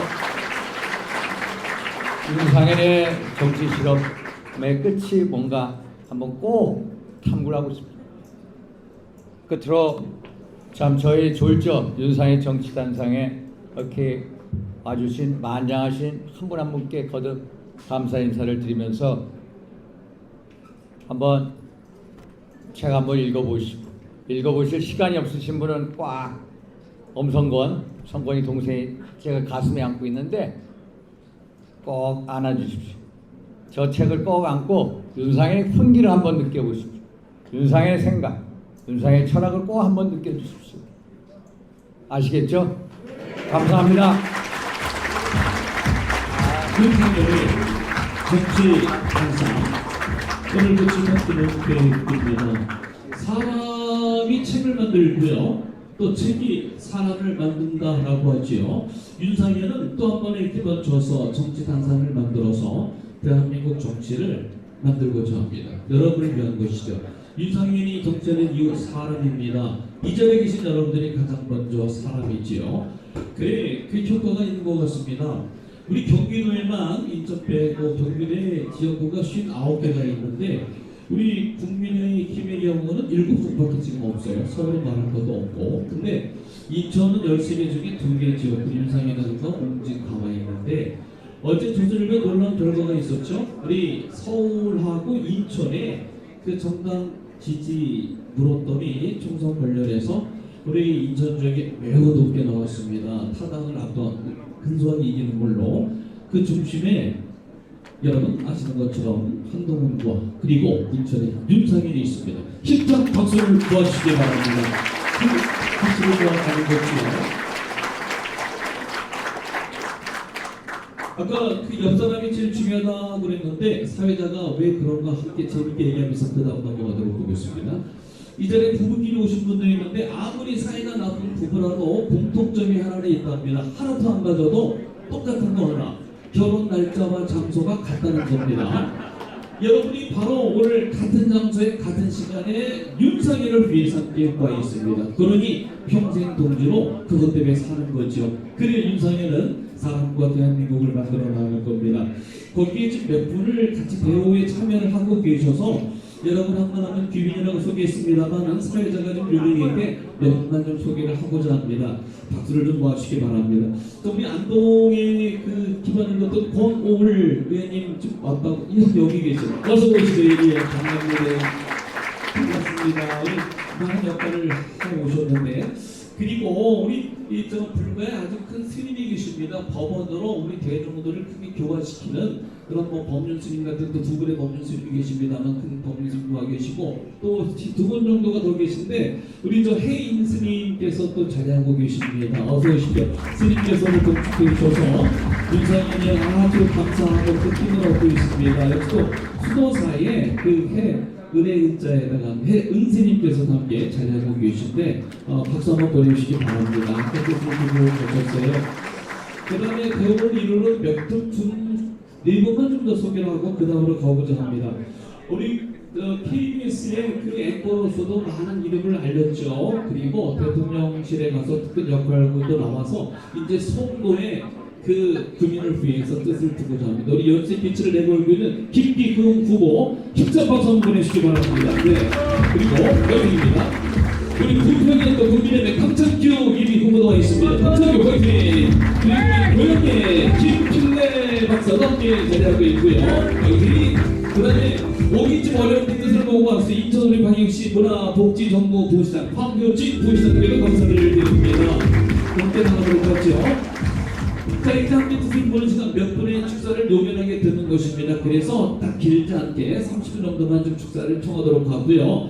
윤상현의 정치 실험의 끝이 뭔가 한번 꼭 탐구를 하고 싶습니다. 끝으로 참 저희 졸적 윤상현 정치단상에 이렇게 와주신 만장하신 한 분 한 분께 거듭 감사 인사를 드리면서 한번 책 한번 읽어보실 시간이 없으신 분은 꽉 엄성권이 동생이 제가 가슴에 안고 있는데 꼭 안아주십시오. 저 책을 꼭 안고 윤상현의 훈기를 한번 느껴보십시오. 윤상현의 생각, 윤상현의 철학을 꼭 한번 느껴주십시오. 아시겠죠? 감사합니다. 윤상현의 정치 탄상, 오늘 그 지금도 계획입니다. 사람이 책을 만들고요, 또 책이 사람을 만든다라고 하지요. 윤상현은 또 한 번의 기반 줘서 정치 탄상을 만들어서 대한민국 정치를 만들고자 합니다. 여러분을 위한 것이죠. 윤상현이 정치하는 이유 사람입니다. 이 자리에 계신 여러분들이 가장 먼저 사람이지요. 그래, 그 효과가 있는 것 같습니다. 우리 경기도에만 인접 빼고 경기도에 지역구가 59개가 있는데 우리 국민의힘의 경우는 7곳밖에 지금 없어요. 서로 말할 것도 없고. 근데 인천은 13개 중에 2개 지역구, 윤상현과 옹진, 강화에 있는데 어제 조선일보에 놀라운 결과가 있었죠. 우리 서울하고 인천에 그 정당 지지 물었더니 총선 관련해서 우리 인천 지역이 매우 높게 나왔습니다. 타당을 근소하게 이기는 걸로. 그 중심에 여러분 아시는 것처럼 한동훈과 그리고 인천에 윤상현이 있습니다. 힘찬 박수를 도와주시기 바랍니다. 박수를 도와가는 것이요. 아까 그 옆 사람이 제일 중요하다고 그랬는데 사회자가 왜 그런가 함께 재밌게 얘기하면서 그 다음 넘어가도록 보겠습니다. 이 자리에 부부끼리 오신 분들이 있는데 아무리 사이가 나쁜 부부라도 공통점이 하나는 있답니다. 하나도 안 가져도 똑같은 거 하나. 결혼 날짜와 장소가 같다는 겁니다. 여러분이 바로 오늘 같은 장소에 같은 시간에 윤상현을 위해서 함께 와 있습니다. 그러니 평생 동지로 그것 때문에 사는 거죠. 그래 윤상현은 사람과 대한민국을 만들어 나갈 겁니다. 거기에 지금 몇 분을 같이 대우에 참여를 하고 계셔서 여러분 한 분 하면 귀빈이라고 소개했습니다만 사회자가 좀 요령있게 몇 분만 좀 소개를 하고자 합니다. 박수를 좀 모아주시기 바랍니다. 또 우리 안동의 그 기반을 뒀던 권오을 의원님 좀 왔다고 여기 계세요. 어서 오시죠. 예, 반갑습니다. 반갑습니다. 우리 많은 역할을 하고 오셨는데 그리고 우리 저 불교에 아주 큰 스님이 계십니다. 법원으로 우리 대중들을 크게 교화시키는 그런 뭐 법륜 스님 같은 또 두 분의 법륜 스님이 계십니다만 큰 법륜 스님과 계시고 또 두 분 정도가 더 계신데 우리 저 해인 스님께서 또 자리하고 계십니다. 어서 오십시오. 스님께서는 또 축하해 주셔서 윤상현이 아주 감사하고 그 힘을 얻고 있습니다. 역시 또 수도사의 그 해 은혜 은자에다가 은스님께서 함께 자리하고 계신데 박수 한번 보내주시기 바랍니다. 그 다음에 배우를 이루는 네 분만 좀 더 소개를 하고 그 다음으로 가보자 합니다. 우리 KBS의 그 앵커로서도 많은 이름을 알렸죠. 그리고 대통령실에 가서 특별 역할도 나와서 이제 송도에 그 국민을 위해서 뜻을 두고자 합니다. 우리 연세 빛을 내걸고 있는 김기흥 후보 힘찬 박수 한번 보내주시기 바랍니다. 네. 그리고 여기입니다. 우리 부평에 또 국민의힘 강천규 이미 후보도 와 있습니다. 강천규 화이팅! 그리고 고영의 김필래 박사도 함께 자리하고 있고요. 여기 그다음에 오기집 어려운 뜻을 보고 왔어요. 인천우리 방역시 문화복지정보 부시장 황효진 부시장님께도 감사를 드립니다. 함께 나눠보도록 하죠. 자, 이제 함께 뜻을 보는 시간 몇 분의 축사를 요면하게 듣는 것입니다. 그래서 딱 길지 않게 30분 정도만 좀 축사를 청하도록 하고요.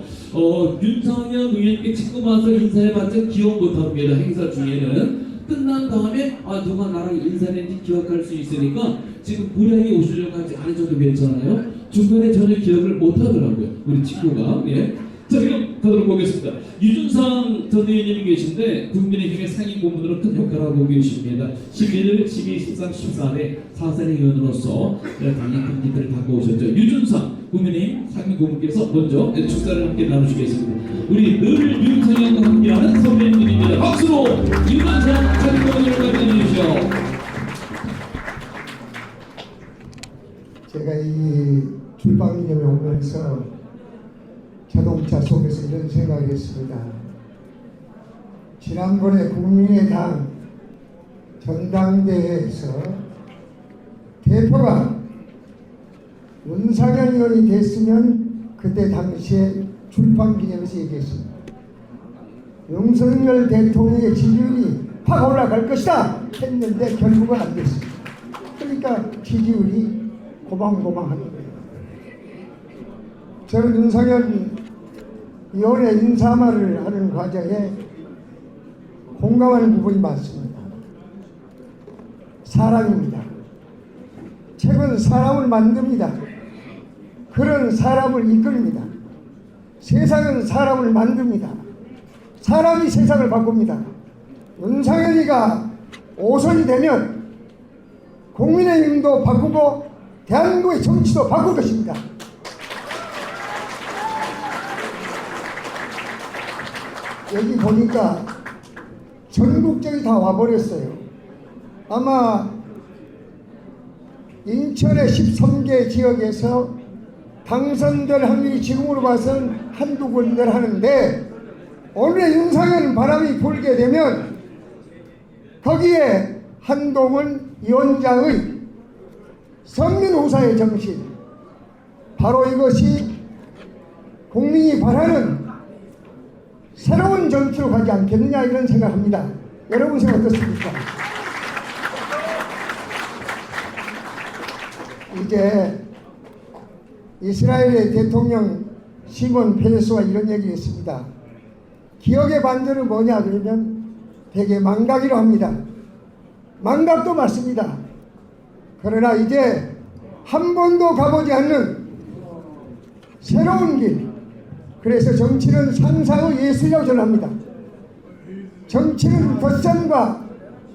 윤상현 의원님께 지금 와서 인사해봤자 기억 못합니다. 행사 중에는 끝난 다음에 누가 나랑 인사했는지 기억할 수 있으니까 지금 무리하게 오시려고 하지 않으셔도 괜찮아요. 중간에 전혀 기억을 못하더라고요. 우리 친구가. 예. 자, 지금 가도록 보겠습니다. 유준상 전 의원님이 계신데 국민의힘의 상임 고문으로 큰 역할을 하고 계십니다. 11, 12, 13, 14대 4선의 의원으로서 당연히 큰 기대를 갖고 오셨죠. 유준상 국민의힘 상임 고문께서 먼저 축사를 함께 나누시겠습니다. 우리 늘 윤상현과 함께하는 선배님들입니다. 박수로 유준상 상임 고문을 맞이해주시죠. 제가 이 출방기념에 오면서 자동차 속에서 이런 생각을 했습니다. 지난번에 국민의당 전당대회에서 대표가 윤상현 의원이 됐으면 그때 당시에 출판기념에서 얘기했습니다. 윤석열 대통령의 지지율이 확 올라갈 것이다 했는데 결국은 안 됐습니다. 그러니까 지지율이 고방고방하는 거예요. 저는 윤상현 의원의 인사말을 하는 과정에 공감하는 부분이 많습니다. 사람입니다. 책은 사람을 만듭니다. 글은 사람을 이끌입니다. 세상은 사람을 만듭니다. 사람이 세상을 바꿉니다. 윤상현이가 5선이 되면 국민의힘도 바꾸고 대한민국의 정치도 바꿀 것입니다. 여기 보니까 전국적이 다 와버렸어요. 아마 인천의 13개 지역에서 당선될 확률이 지금으로 봐서는 한두 군데를 하는데 오늘의 윤상현 바람이 불게 되면 거기에 한동훈 위원장의 선민우사의 정신, 바로 이것이 국민이 바라는 새로운 정치로 가지 않겠느냐 이런 생각합니다. 여러분 생각 어떻습니까? 이제 이스라엘의 대통령 시몬 페레스가 이런 얘기를 했습니다. 기억의 반전은 뭐냐 그러면 되게 망각이라고 합니다. 망각도 맞습니다. 그러나 이제 한 번도 가보지 않는 새로운 길, 그래서 정치는 상상의 예술이라고 전합니다. 정치는 덧셈과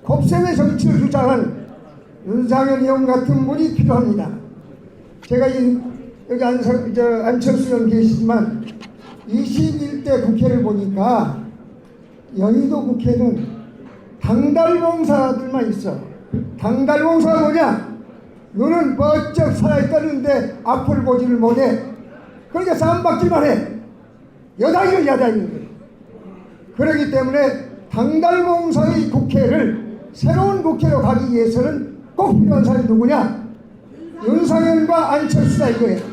곱셈의 정치를 주장한 윤상현 의원 같은 분이 필요합니다. 제가 여기 안철수 의원 계시지만 21대 국회를 보니까 여의도 국회는 당달봉사들만 있어. 당달봉사가 뭐냐? 눈은 번쩍 살아있다는데 앞을 보지를 못해. 그러니까 쌈박질만 해. 여당이는 야당이는. 그렇기 때문에 당달봉사의 국회를 새로운 국회로 가기 위해서는 꼭 필요한 사람이 누구냐? 윤상현과 안철수다 이거예요.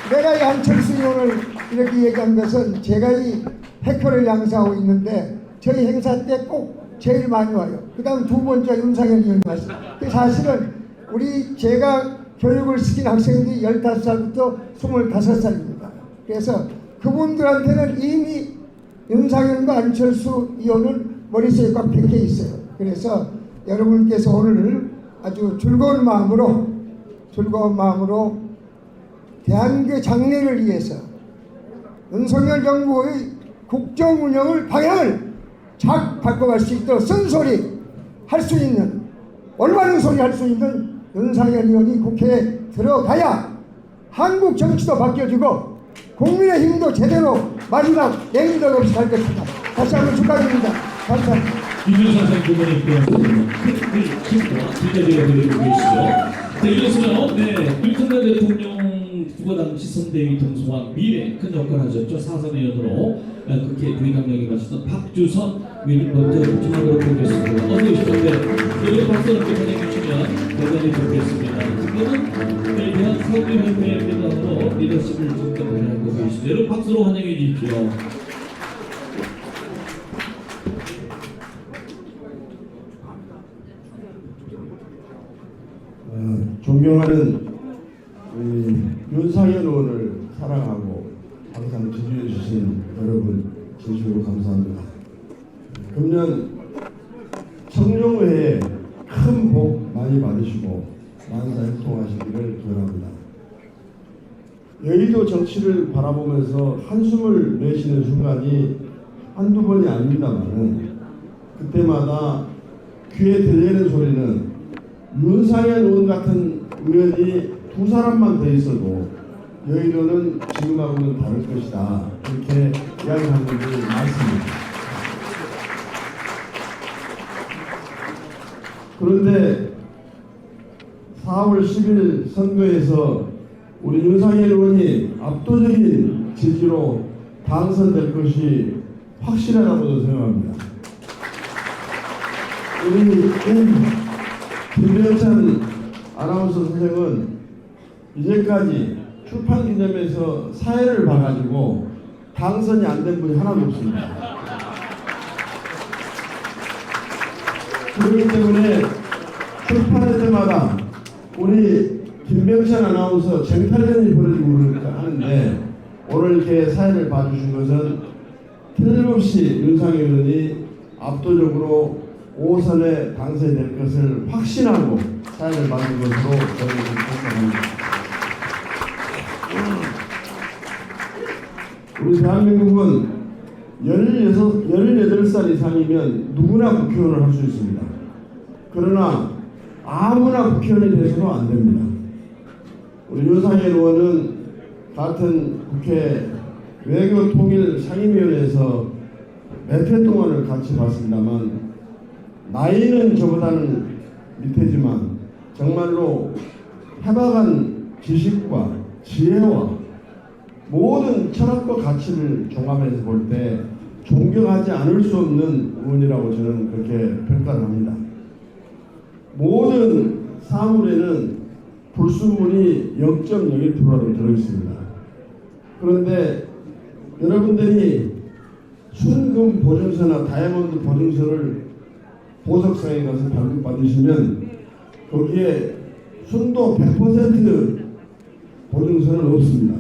내가 이 안철수 의원을 이렇게 얘기한 것은 제가 이 해커를 양성하고 있는데 저희 행사 때 꼭 제일 많이 와요. 그 다음 두 번째 윤상현 의원이 왔어요. 사실은 제가 교육을 시킨 학생들이 15살부터 25살입니다. 그래서 그분들한테는 이미 윤상현과 안철수 의원은 머릿속에 꽉 박혀 있어요. 그래서 여러분께서 오늘 아주 즐거운 마음으로 대한민국의 장래를 위해서 윤석열 정부의 국정 운영을 방향을 잘 바꿔갈 수 있도록 쓴소리 할 수 있는, 올바른 소리 할 수 있는 윤상현 의원이 국회에 들어가야 한국 정치도 바뀌어지고 국민의힘도 제대로 마지막 냉덕 없이 갈 것입니다. 다시 한번 축하드립니다. 감사합니다. 유명사상 부모님께서 큰 힘과 기대되어 드리고 계시죠. 자, 이어서요, 윤석열 대통령 후보당 시선대위 동성화 미래 큰 역할을 하셨죠. 사선의원으로 국회 부의장령에 가셨던 박주선 의원님 먼저 호칭하도록 하겠습니다. 어서 오십시오. 여러분 박수 함께 환영해 주시면 대단히 좋겠습니다. 지금은 대한 사업위원회 대단으로 리더십을 지금 하고 계시죠. 여러분 박수로 환영해 주십시오. 존경하는 윤상현 의원을 사랑하고 항상 지지해 주신 여러분 진심으로 감사합니다. 금년 청룡회에 큰 복 많이 받으시고 만사형통하시기를 기원합니다. 여의도 정치를 바라보면서 한숨을 내쉬는 순간이 한두 번이 아닙니다만 그때마다 귀에 들리는 소리는 윤상현 의원 같은 의원이 두 사람만 더 있어도 여의도는 지금하고는 다를 것이다, 이렇게 이야기하는 분들이 많습니다. 그런데 4월 10일 선거에서 우리 윤상현 의원이 압도적인 지지로 당선될 것이 확실하다고 생각합니다. 우리 김병찬 아나운서 선생은 이제까지 출판기념회에서 사회를 봐가지고 당선이 안 된 분이 하나도 없습니다. 그렇기 때문에 출판할 때마다 우리 김병찬 아나운서 쟁탈전이 벌어지고 하는데 오늘 이렇게 사회를 봐주신 것은 틀림없이 윤상현 의원이 압도적으로 5선에 당선될 것을 확신하고 사회를 받은 것으로 저는 생각합니다. 우리 대한민국은 18살 이상이면 누구나 국회의원을 할 수 있습니다. 그러나 아무나 국회의원이 돼서는 안 됩니다. 우리 윤상현 의원은 같은 국회 외교통일상임위원회에서 몇 회 동안을 같이 봤습니다만 나이는 저보다는 밑이지만 정말로 해박한 지식과 지혜와 모든 철학과 가치를 종합해서 볼 때 존경하지 않을 수 없는 의원이라고 저는 그렇게 평가를 합니다. 모든 사물에는 불순물이 0.01%로 들어있습니다. 그런데 여러분들이 순금 보증서나 다이아몬드 보증서를 보석상에 가서 발급받으시면 거기에 순도 100% 보증서는 없습니다.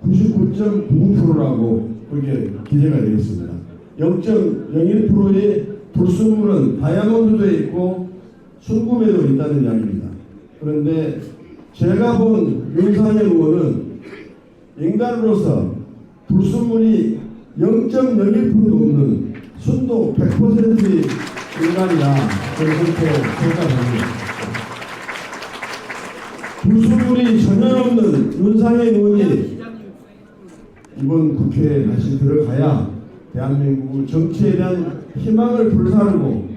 99.99%라고 그렇게 기재가 되어 있습니다. 0.01%의 불순물은 다이아몬드도 있고 순금에도 있다는 이야기입니다. 그런데 제가 본 윤상현 의원은 인간으로서 불순물이 0.01%도 없는 순도 100%의 인간이다, 저는 그렇게 생각합니다. 불순물이 전혀 없는 윤상현 의원이 이번 국회에 다시 들어가야 대한민국 정치에 대한 희망을 불사르고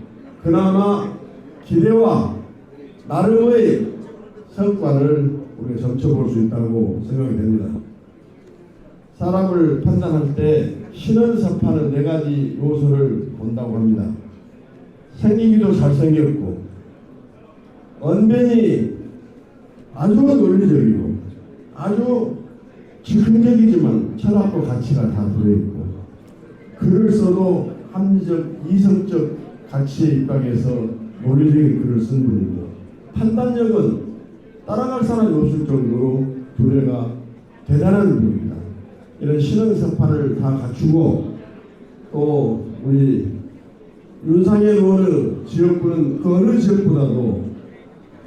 그나마 기대와 나름의 성과를 우리가 점쳐볼 수 있다고 생각이 됩니다. 사람을 판단할 때 신원사파는 4가지 요소를 본다고 합니다. 생기기도 잘생겼고 언변이 아주 논리적이고 아주 즉흥적이지만 철학과 가치가 다 들어있고 글을 써도 합리적, 이성적 가치에 입각해서 논리적인 글을 쓴 분이고 판단력은 따라갈 사람이 없을 정도로 두뇌가 대단한 분입니다. 이런 신흥석파를 다 갖추고 또 우리 윤상현 의원의 지역구는 그 어느 지역보다도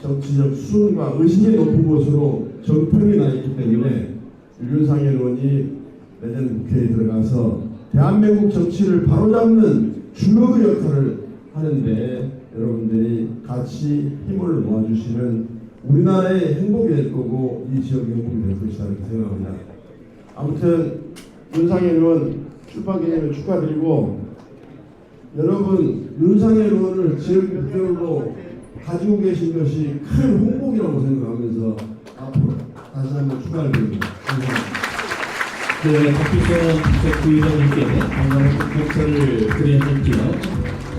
정치적 수준과 의식이 높은 곳으로 정평이 나 있기 때문에 윤상현 의원이 내년 국회에 들어가서 대한민국 정치를 바로잡는 주역의 역할을 하는데 여러분들이 같이 힘을 모아주시면 우리나라의 행복이 될 거고 이 지역의 행복이 될 것이다 이렇게 생각합니다. 아무튼 윤상현 의원 출판 기념일 축하드리고 여러분 윤상현 의원을 지역 대표로 가지고 계신 것이 큰 홍보이라고 생각하면서 앞으로 다시 한번 축하를 드립니다. 감사합니다. 네, 박규선 부의장님께 건강한 공천을 드려야 할게요.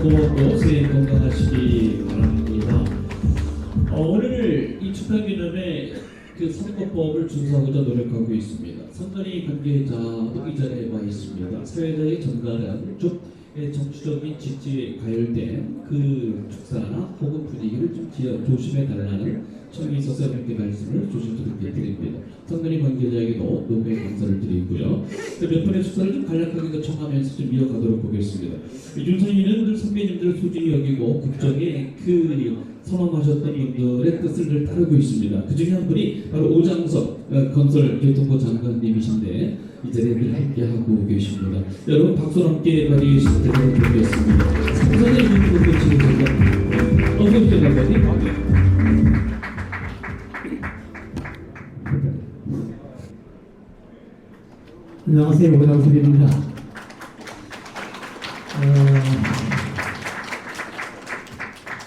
고맙고 새해 건강하시기 바랍니다. 오늘 이 축하기념에 그 선거법을 준수하고자 노력하고 있습니다. 선거리 관계자도 이 자리에 와 있습니다. 사회자의 전가는 좀 정치적인 직지에 가열된 그 축사나 혹은 분위기를 좀 조심해 달라는 청이 있어서 이렇게 말씀을 조심스럽게 드립니다. 선거리 관계자에게도 노고의 감사를 드리고요. 몇 분의 축사를 좀 간략하게 청하면서 좀 이어가도록 보겠습니다. 윤상현은 늘 선배님들을 소중히 여기고 국정에 그 선언하셨던 분들의 뜻을 늘 따르고 있습니다. 그 중에 한 분이 바로 오장석 건설교통부 장관님이신데 이 자리에 늘 함께하고 계십니다. 여러분 박수와 함께 발휘해 주시도록 드리겠습니다. 삼선의 민주국회 지도자가 어서 오세요 장관님. 안녕하세요. 오장석입니다.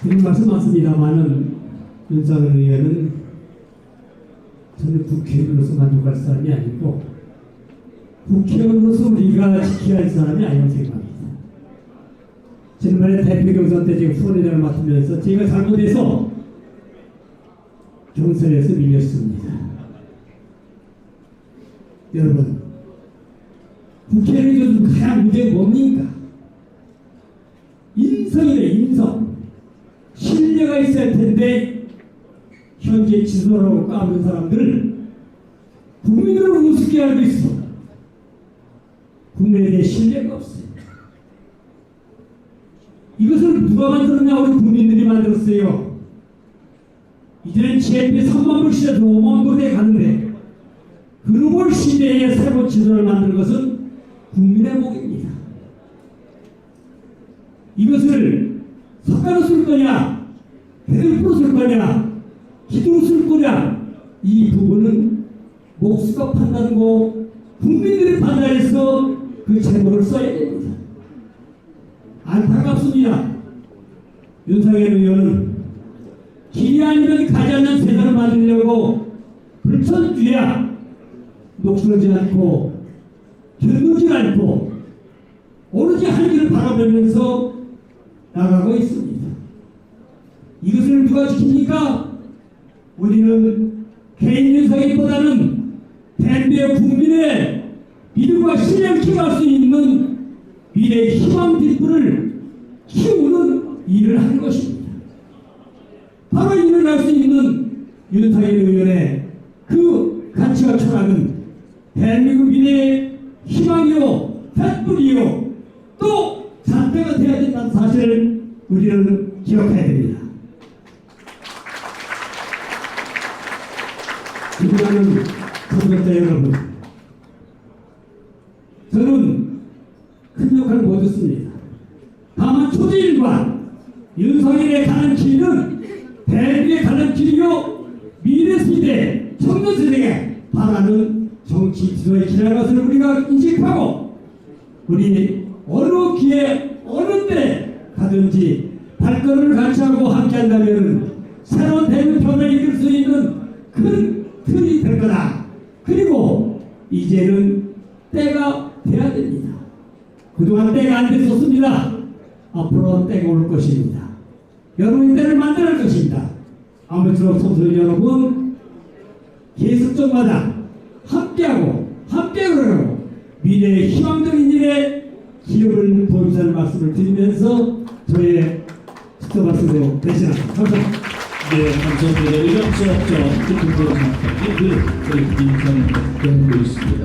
드린 말씀 많습니다만은 윤상현 의원은 저는 국회의원으로서 만족할 사람이 아니고 국회의원으로서 우리가 지켜야 할 사람이 아니라고 생각합니다. 지난번에 대표 경선 때 제가 후원회장을 맡으면서 제가 잘못해서 경선에서 밀렸습니다. 여러분 국회를 요즘 가장 문제가 뭡니까? 인성이래 인성. 신뢰가 있어야 텐데 현재 지도라고 까부는 사람들을 국민들을 우습게 알고 있어. 국민에 대해 신뢰가 없어요. 이것을 누가 만들었냐? 우리 국민들이 만들었어요. 이제는 GNP 3만 불 시대에서 5만 불에 가는데 글로벌 시대에 새로 지도를 만드는 것은 국민의 목입니다. 이것을 석가로 쓸 거냐, 배들프로 쓸 거냐, 기도로 쓸 거냐, 이 부분은 목수가 판단하고 국민들이 판단해서 그 제목을 써야 됩니다. 안타깝습니다. 윤상현 의원은 길이 아니면 가지 않는 세상을 만들려고 불천주야 녹슬지 않고 견누지 않고 오로지 한 길을 바라보면서 나가고 있습니다. 이것을 누가 지킵니까? 우리는 개인 윤석열보다는 대한민국 국민의 믿음과 신뢰를 키워갈 수 있는 미래의 희망 뒷불을 키우는 일을 한 것입니다. 바로 일어날 수 있는 윤상현 의원의 그 가치와 철학은 대한민국 미래의 희망이요, 뱃불이요, 또 잔대가 되어야 된다는 사실을 우리는 기억해야 됩니다. 존경하는 선거자 여러분, 저는 큰 역할을 보였습니다. 다만 초지일관 윤석열의 가는 길은 대한민국의 가는 길이요, 미래 세대, 청년 세대에 바라는 정치 지도의 길이라는 것을 우리가 인식하고 우리 어느 기회 어느 때 가든지 발걸음을 같이 하고 함께 한다면 새로운 대표를 이끌 수 있는 큰 틀이 될 거다. 그리고 이제는 때가 돼야 됩니다. 그동안 때가 안 됐었습니다. 앞으로 때가 올 것입니다. 여러분의 때를 만들 것입니다. 아무쪼록 청소년 여러분 계속적마다 함께하고 함께 그래요. 미래의 희망적인 일에 기업을 보유자는 말씀을 드리면서 저의 축하 말씀으로 대신합니다. 감사합니다. 네, 감사합니다. 의학 수업자 특별한 마까지 저희 김인상 연구고 있습니다.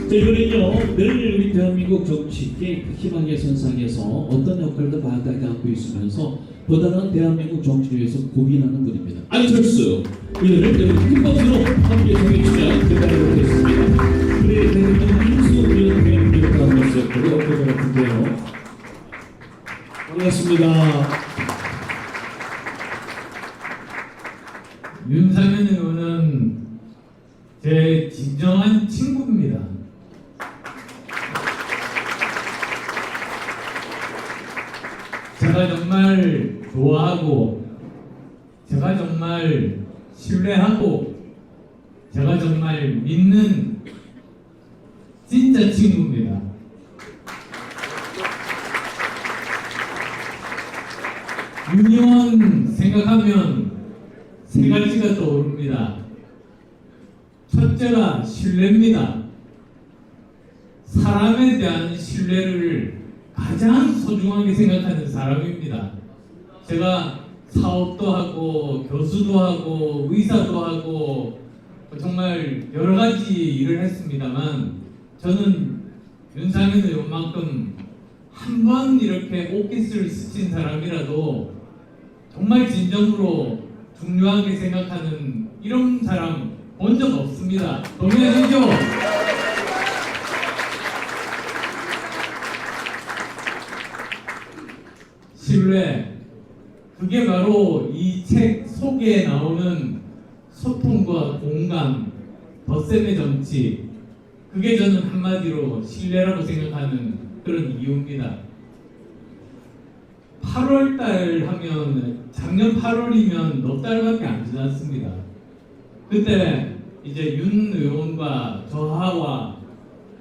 자, 이번엔요, 늘 우리 대한민국 정치계 희망의 선상에서 어떤 역할도 마땅히 갖고 있으면서 보다는 대한민국 정치를 위해서 고민하는 분입니다. 안철수 의원을 큰 박수로 함께 청해주시면 기다리도록 하겠습니다. 우리 대한민국 인수 의원 기록하는 것을 거의 엊그제 같은데요. 반갑습니다. 윤상현 의원은 제 진정한 친구입니다. 제가 정말 좋아하고, 제가 정말 신뢰하고, 제가 정말 믿는 진짜 친구입니다. 윤 의원 생각하면 세 가지가 떠오릅니다. 첫째가 신뢰입니다. 사람에 대한 신뢰를 가장 소중하게 생각하는 사람입니다. 제가 사업도 하고 교수도 하고 의사도 하고 정말 여러 가지 일을 했습니다만 저는 윤상현 의원만큼 한 번 이렇게 오깃을 스친 사람이라도 정말 진정으로 중요하게 생각하는 이런 사람 본 적 없습니다. 동의하시죠? 신뢰, 그게 바로 이 책 속에 나오는 소통과 공감, 덧셈의 정치, 그게 저는 한마디로 신뢰라고 생각하는 그런 이유입니다. 8월달 하면 작년 8월이면 넉 달밖에 안 지났습니다. 그때 이제 윤 의원과 저하와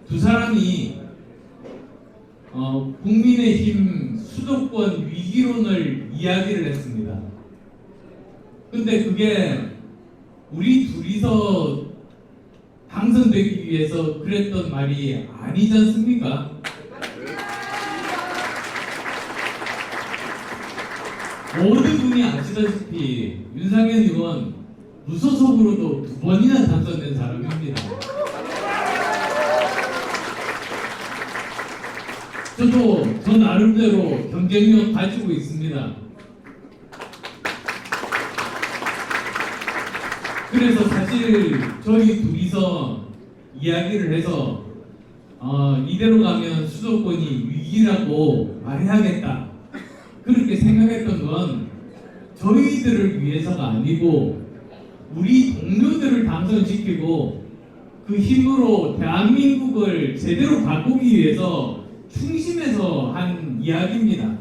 두 사람이 국민의힘 수도권 위기론을 이야기를 했습니다. 근데 그게 우리 둘이서 당선되기 위해서 그랬던 말이 아니지 않습니까? 모든 분이 아시다시피 윤상현 의원 무소속으로도 2번이나 당선된 사람입니다. 저도 저 나름대로 경쟁력 가지고 있습니다. 그래서 사실 저희 둘이서 이야기를 해서 이대로 가면 수도권이 위기라고 말해야겠다 그렇게 생각했던 건 저희들을 위해서가 아니고 우리 동료들을 당선시키고 그 힘으로 대한민국을 제대로 바꾸기 위해서 충심해서 한 이야기입니다.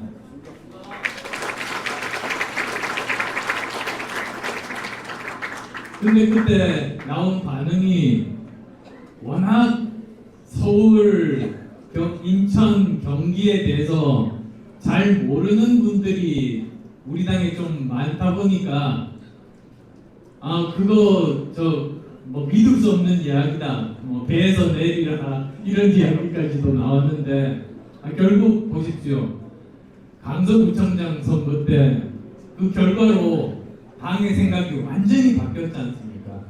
근데 그때 나온 반응이 워낙 서울, 인천, 경기에 대해서 잘 모르는 분들이 우리 당에 좀 많다 보니까 그거 뭐 믿을 수 없는 이야기다, 뭐 배에서 내리라 이런 이야기까지도 나왔는데 결국 보십시오. 강서구청장 선거 때 그 결과로 당의 생각이 완전히 바뀌었지 않습니까?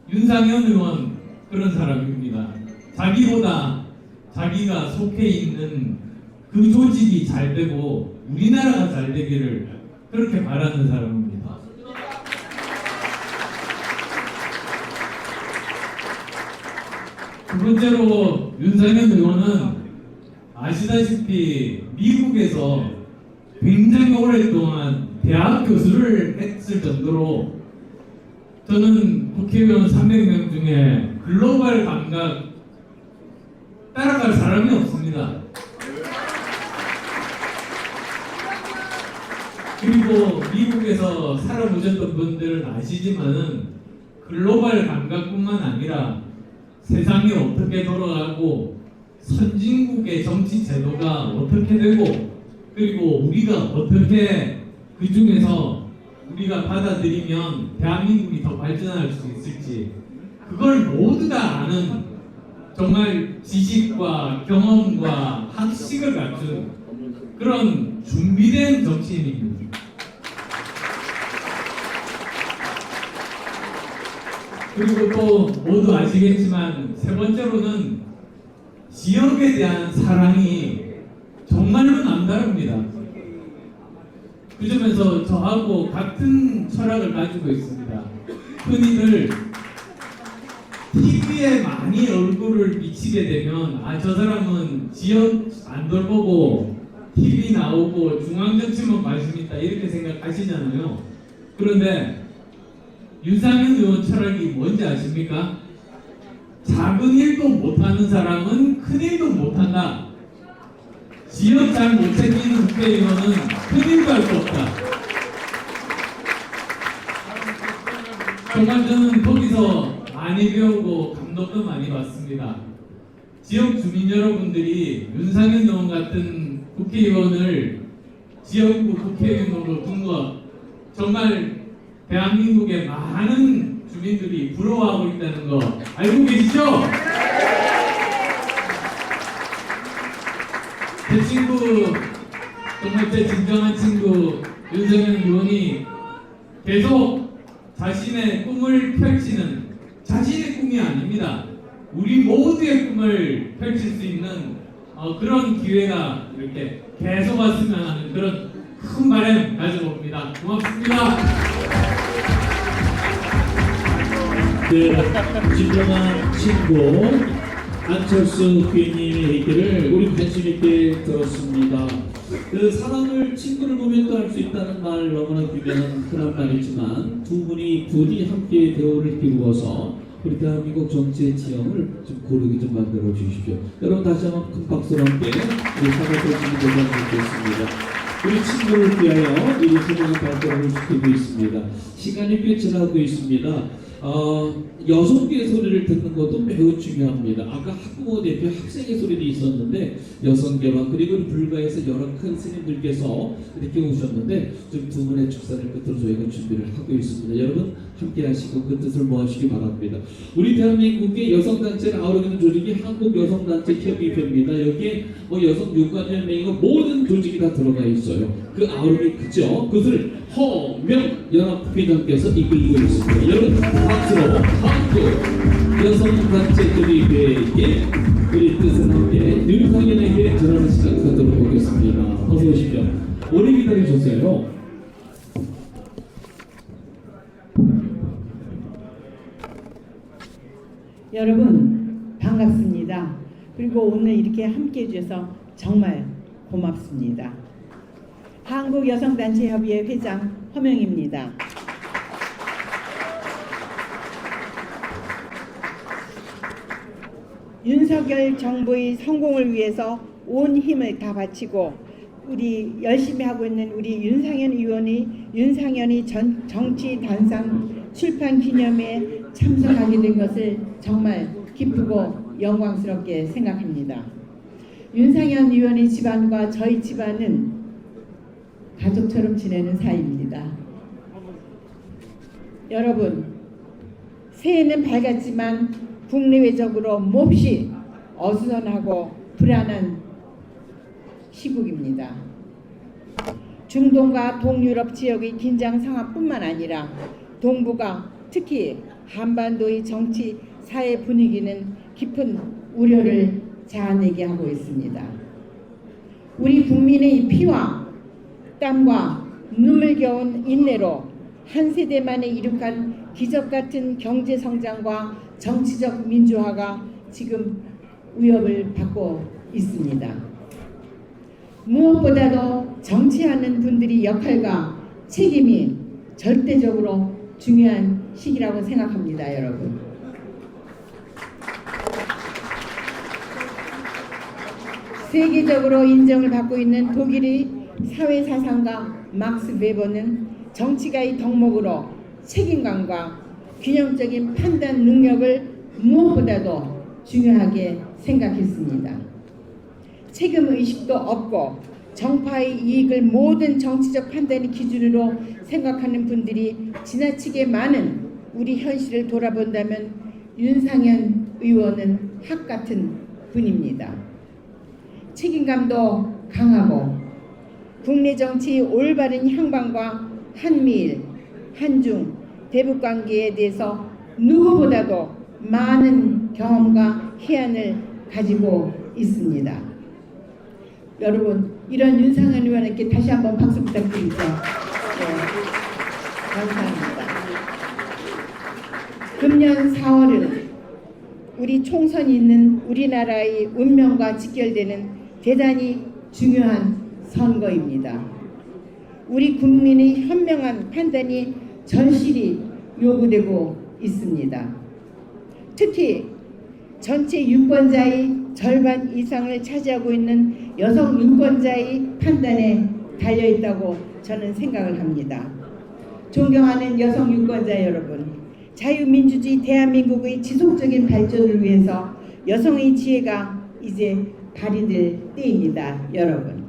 윤상현 의원 그런 사람입니다. 자기보다 자기가 속해 있는 그 조직이 잘 되고 우리나라가 잘 되기를 그렇게 바라는 사람입니다. 두 번째로 윤상현 의원은 아시다시피 미국에서 굉장히 오랫동안 대학 교수를 했을 정도로 저는 국회의원 300명 중에 글로벌 감각 따라갈 사람이 없습니다. 그리고 미국에서 살아보셨던 분들은 아시지만은 글로벌 감각뿐만 아니라 세상이 어떻게 돌아가고 선진국의 정치 제도가 어떻게 되고 그리고 우리가 어떻게 그 중에서 우리가 받아들이면 대한민국이 더 발전할 수 있을지 그걸 모두 다 아는 정말 지식과 경험과 학식을 갖춘 그런 준비된 정치인입니다. 그리고 또 모두 아시겠지만 세 번째로는 지역에 대한 사랑이 정말로 남다릅니다. 그 점에서 저하고 같은 철학을 가지고 있습니다. 흔히들 TV에 많이 얼굴을 비치게 되면 저 사람은 지역 안 돌보고 TV 나오고 중앙정치만 관심 있다 이렇게 생각하시잖아요. 그런데 윤상현 의원 철학이 뭔지 아십니까? 작은 일도 못하는 사람은 큰 일도 못한다. 지역 잘 못 챙기는 국회의원은 큰 일도 할 수 없다. 정말 저는 거기서 많이 배우고 감동도 많이 받습니다. 지역 주민 여러분들이 윤상현 의원 같은 국회의원을 지역구 국회의원으로 둔 것 정말 대한민국의 많은 주민들이 부러워하고 있다는 거 알고 계시죠? 제 친구, 정말 제 진정한 친구 윤상현 의원이 계속 자신의 꿈을 펼치는, 자신의 꿈이 아닙니다. 우리 모두의 꿈을 펼칠 수 있는 그런 기회가 이렇게 계속 왔으면 하는 그런 큰 바람 가지고 옵니다. 고맙습니다. 네, 진정한 친구 안철수 후보님의 얘기를 우리 관심 있게 들었습니다. 그 사람을 친구를 보면 또 할 수 있다는 말 너무나 유명한 흔한 말이지만 두 분이 부디 함께 대우를 이루어서 우리 대한민국 정치의 지형을 좀 고르게 좀 만들어 주십시오. 여러분 다시 한번 큰 박수로 함께 우리 사과드리는 대단히 좋겠습니다. 우리 친구를 위하여 이 소망의 발걸음을 지키고 있습니다. 시간이 꽤 지나고 있습니다. 여성의 소리를 듣는 것도 매우 중요합니다. 아까 학부모 대표 학생의 소리도 있었는데 여성계와 그리고 불가에서 여러 큰 스님들께서 이렇게 오셨는데 좀 두 분의 축사를 끝으로 저희가 준비를 하고 있습니다. 여러분 함께 하시고 그 뜻을 모아주시기 바랍니다. 우리 대한민국의 여성단체를 아우르는 조직이 한국여성단체협의회입니다. 여기에 여성 유관연맹이고 모든 조직이 다 들어가 있어요. 그 아우르기 그죠? 그것을 허명연합회장께서 이끌고 있습니다. 여러분 박수로 한국여성단체협의회의 우리 뜻을 함께 윤상현에게 전하는 시간 갖도록 하겠습니다. 어서 오십시오. 오래 기다려주세요. 여러분 반갑습니다. 그리고 오늘 이렇게 함께 해주셔서 정말 고맙습니다. 한국여성단체협의회 회장 허명입니다. 윤석열 정부의 성공을 위해서 온 힘을 다 바치고 우리 열심히 하고 있는 우리 윤상현 의원이 윤상현이 정치 단상 출판 기념회에 참석하게 된 것을 정말 기쁘고 영광스럽게 생각합니다. 윤상현 의원의 집안과 저희 집안은 가족처럼 지내는 사이입니다. 여러분, 새해는 밝았지만 국내외적으로 몹시 어수선하고 불안한 시국입니다. 중동과 동유럽 지역의 긴장 상황뿐만 아니라 동북아, 특히 한반도의 정치, 사회 분위기는 깊은 우려를 자아내게 하고 있습니다. 우리 국민의 피와 땀과 눈물 겨운 인내로 한 세대 만에 이룩한 기적같은 경제성장과 정치적 민주화가 지금 위협을 받고 있습니다. 무엇보다도 정치하는 분들의 역할과 책임이 절대적으로 중요한 시기라고 생각합니다, 여러분. 세계적으로 인정을 받고 있는 독일의 사회사상가 막스 베버는 정치가의 덕목으로 책임감과 균형적인 판단 능력을 무엇보다도 중요하게 생각했습니다. 책임의식도 없고 정파의 이익을 모든 정치적 판단의 기준으로 생각하는 분들이 지나치게 많은 우리 현실을 돌아본다면 윤상현 의원은 학 같은 분입니다. 책임감도 강하고 국내 정치 올바른 향방과 한미일, 한중, 대북 관계에 대해서 누구보다도 많은 경험과 해안을 가지고 있습니다. 여러분, 이런 윤상현 의원에게 다시 한번 박수 부탁드리죠. 네, 감사합니다. 금년 4월은 우리 총선이 있는 우리나라의 운명과 직결되는 대단히 중요한 선거입니다. 우리 국민의 현명한 판단이 절실히 요구되고 있습니다. 특히 전체 유권자의 절반 이상을 차지하고 있는 여성 유권자의 판단에 달려있다고 저는 생각을 합니다. 존경하는 여성 유권자 여러분, 자유민주주의 대한민국의 지속적인 발전을 위해서 여성의 지혜가 이제 발휘될 때입니다. 여러분,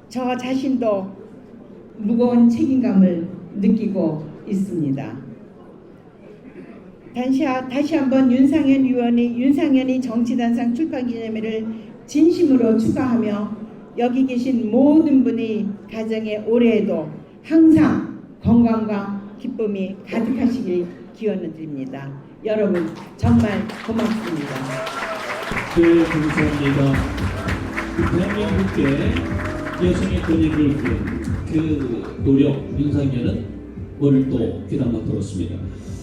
저 자신도 무거운 책임감을 느끼고 있습니다. 다시 한번 윤상현의 정치단상 출판기념회를 진심으로 축하하며 여기 계신 모든 분의 가정에 올해에도 항상 건강과 기쁨이 가득하시길 기원을 드립니다. 여러분 정말 고맙습니다. 네, 감사합니다. 대한민국의 여성의 권익을 위한 그 노력, 윤상현은 오늘 또 귀담아 들었습니다.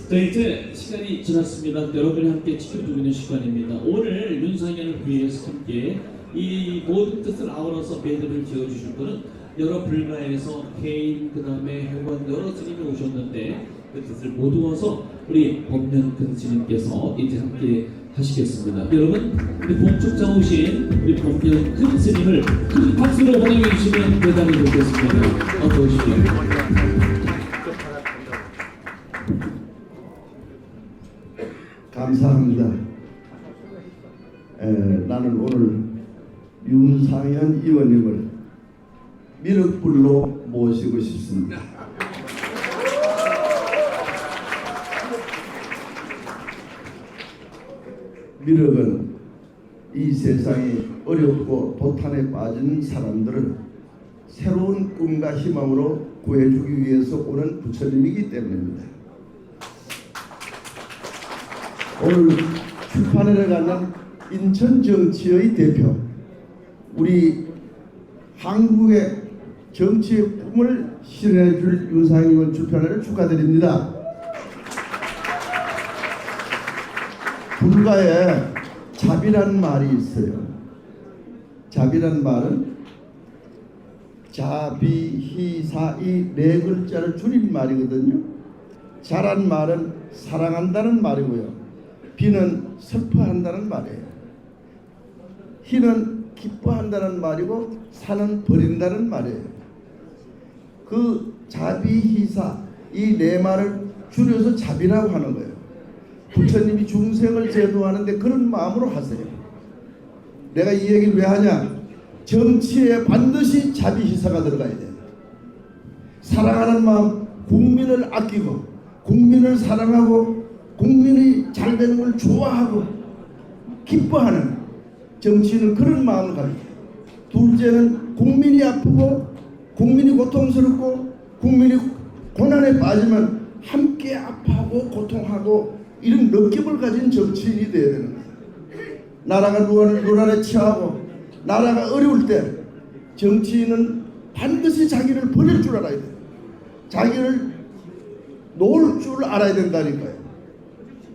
자, 이제 시간이 지났습니다. 여러분이 함께 지켜주고 있는 시간입니다. 오늘 윤상현을 위해서 함께 이 모든 뜻을 아우러서 배들을 지어주실 분은 여러 불가에서 개인, 그 다음에 회관 여러 스님이 오셨는데 그 뜻을 모두어서 우리 법년 큰 스님께서 이제 함께 하시겠습니다. 여러분, 우리 봉축장 오신 우리 법년 큰 스님을 큰 박수로 환영해 주시면 대단히 좋겠습니다. 어서 오십시오. 감사합니다. 나는 오늘 윤상현 의원님을 미륵불로 모시고 싶습니다. 미륵은 이 세상이 어렵고 도탄에 빠진 사람들을 새로운 꿈과 희망으로 구해주기 위해서 오는 부처님이기 때문입니다. 오늘 출판회를 가는 인천 정치의 대표, 우리 한국의 정치의 꿈을 실현해줄 윤상현 의원 출판회를 축하드립니다. 불가에 자비란 말이 있어요. 자비란 말은 자비희사 이 네 글자를 줄인 말이거든요. 자란 말은 사랑한다는 말이고요. 비는 슬퍼한다는 말이에요. 희는 기뻐한다는 말이고 사는 버린다는 말이에요. 그 자비희사 이 네 말을 줄여서 자비라고 하는 거예요. 부처님이 중생을 제도하는데 그런 마음으로 하세요. 내가 이 얘기를 왜 하냐? 정치에 반드시 자비희사가 들어가야 돼요. 사랑하는 마음, 국민을 아끼고 국민을 사랑하고 국민이 잘 되는 걸 좋아하고 기뻐하는 정치는 그런 마음을 가져요. 둘째는 국민이 아프고 국민이 고통스럽고 국민이 고난에 빠지면 함께 아파하고 고통하고 이런 느낌을 가진 정치인이 되어야 되는 거예요. 나라가 노란에 취하고 나라가 어려울 때 정치인은 반드시 자기를 버릴 줄 알아야 돼요. 자기를 놓을 줄 알아야 된다니까요.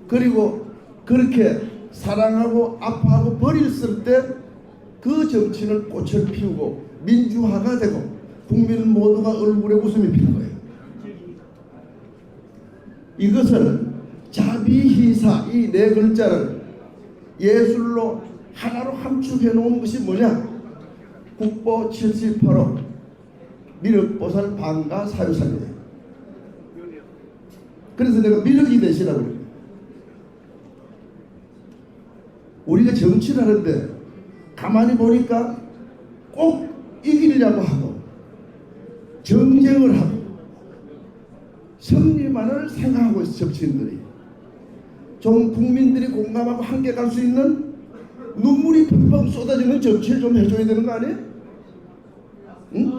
그리고 그렇게 사랑하고 아파하고 버렸을 때 그 정치는 꽃을 피우고 민주화가 되고 국민 모두가 얼굴에 웃음이 피는 거예요. 이것을 자비희사 이 네 글자를 예술로 하나로 함축해 놓은 것이 뭐냐? 국보 78호 미륵보살 방가 사유사입니다. 그래서 내가 미륵이 되시라고 그래요. 우리가 정치를 하는데 가만히 보니까 꼭 이기려고 하고 정쟁을 하고 승리만을 생각하고 있어. 정치인들이 좀 국민들이 공감하고 함께 갈 수 있는 눈물이 펑펑 쏟아지는 정치를 좀 해줘야 되는 거 아니에요? 응?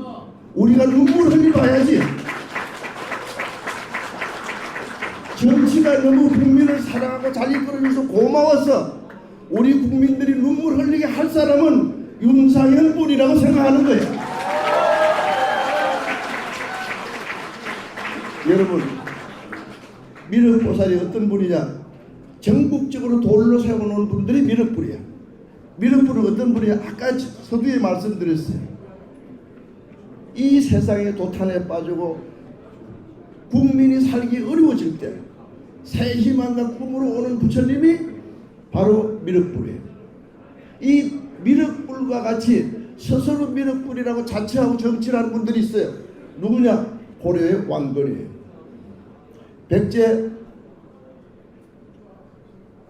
우리가 눈물 흘려봐야지. 정치가 너무 국민을 사랑하고 잘 이끌어줘서 고마워서 우리 국민들이 눈물 흘리게 할 사람은 윤상현 뿐이라고 생각하는 거예요. 여러분, 미륵보살이 어떤 분이냐? 전국적으로 돌로 세워놓은 분들이 미륵불이야. 미륵불은 어떤 분이냐? 아까 서두에 말씀드렸어요. 이 세상의 도탄에 빠지고 국민이 살기 어려워질 때 새 희망과 꿈으로 오는 부처님이 바로 미륵불이에요. 이 미륵불과 같이 스스로 미륵불이라고 자처하고 정치를 하는 분들이 있어요. 누구냐? 고려의 왕건이에요. 백제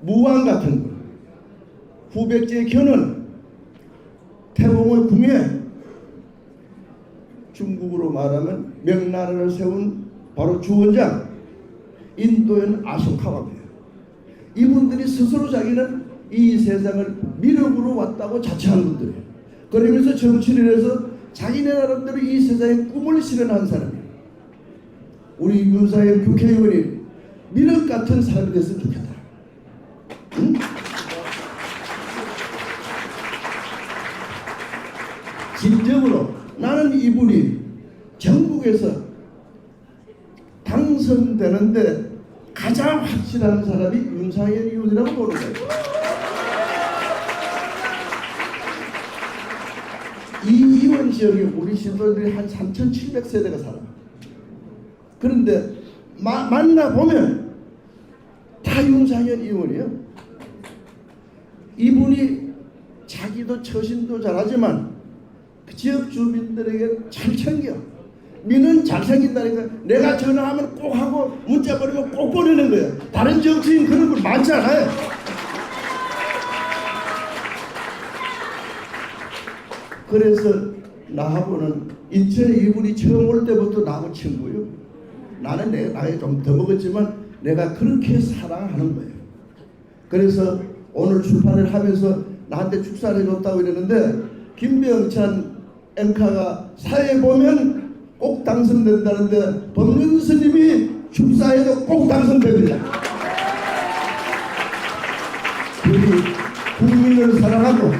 무왕 같은 분, 후백제의 견은, 태공의 궁예, 중국으로 말하면 명나라를 세운 바로 주원장, 인도에는 아소카왕이에요. 이분들이 스스로 자기는 이 세상을 미륵으로 왔다고 자처하는 분들이에요. 그러면서 정치를 해서 자기네 나름대로 이 세상의 꿈을 실현한 사람이에요. 우리 윤상현 국회의원이 미륵 같은 사람이 됐으면 좋겠다. 응? 진정으로 나는 이분이 전국에서 당선되는데 가장 확실한 사람이 윤상현 의원이라고 보는 거예요. 이 의원 지역에 우리 시민들이 한 3,700세대가 살아. 그런데 만나보면 다 윤상현 의원이에요. 이분이 자기도 처신도 잘하지만 그 지역 주민들에게 잘 챙겨. 민은 잘생긴다니까. 내가 전화하면 꼭 하고 문자 보내면 꼭 보내는 거예요. 다른 정치인 그런 분 많잖아요. 그래서 나하고는 인천에 이분이 처음 올 때부터 나하고 친구예요. 나는 내가 나이 좀 더 먹었지만 내가 그렇게 사랑하는 거예요. 그래서 오늘 출판을 하면서 나한테 축사를 해줬다고 이러는데, 김병찬 앵커가 사회 보면 꼭 당선된다는데 법륜 스님이 축사해도 꼭 당선됩니다. 우리 국민을 사랑하고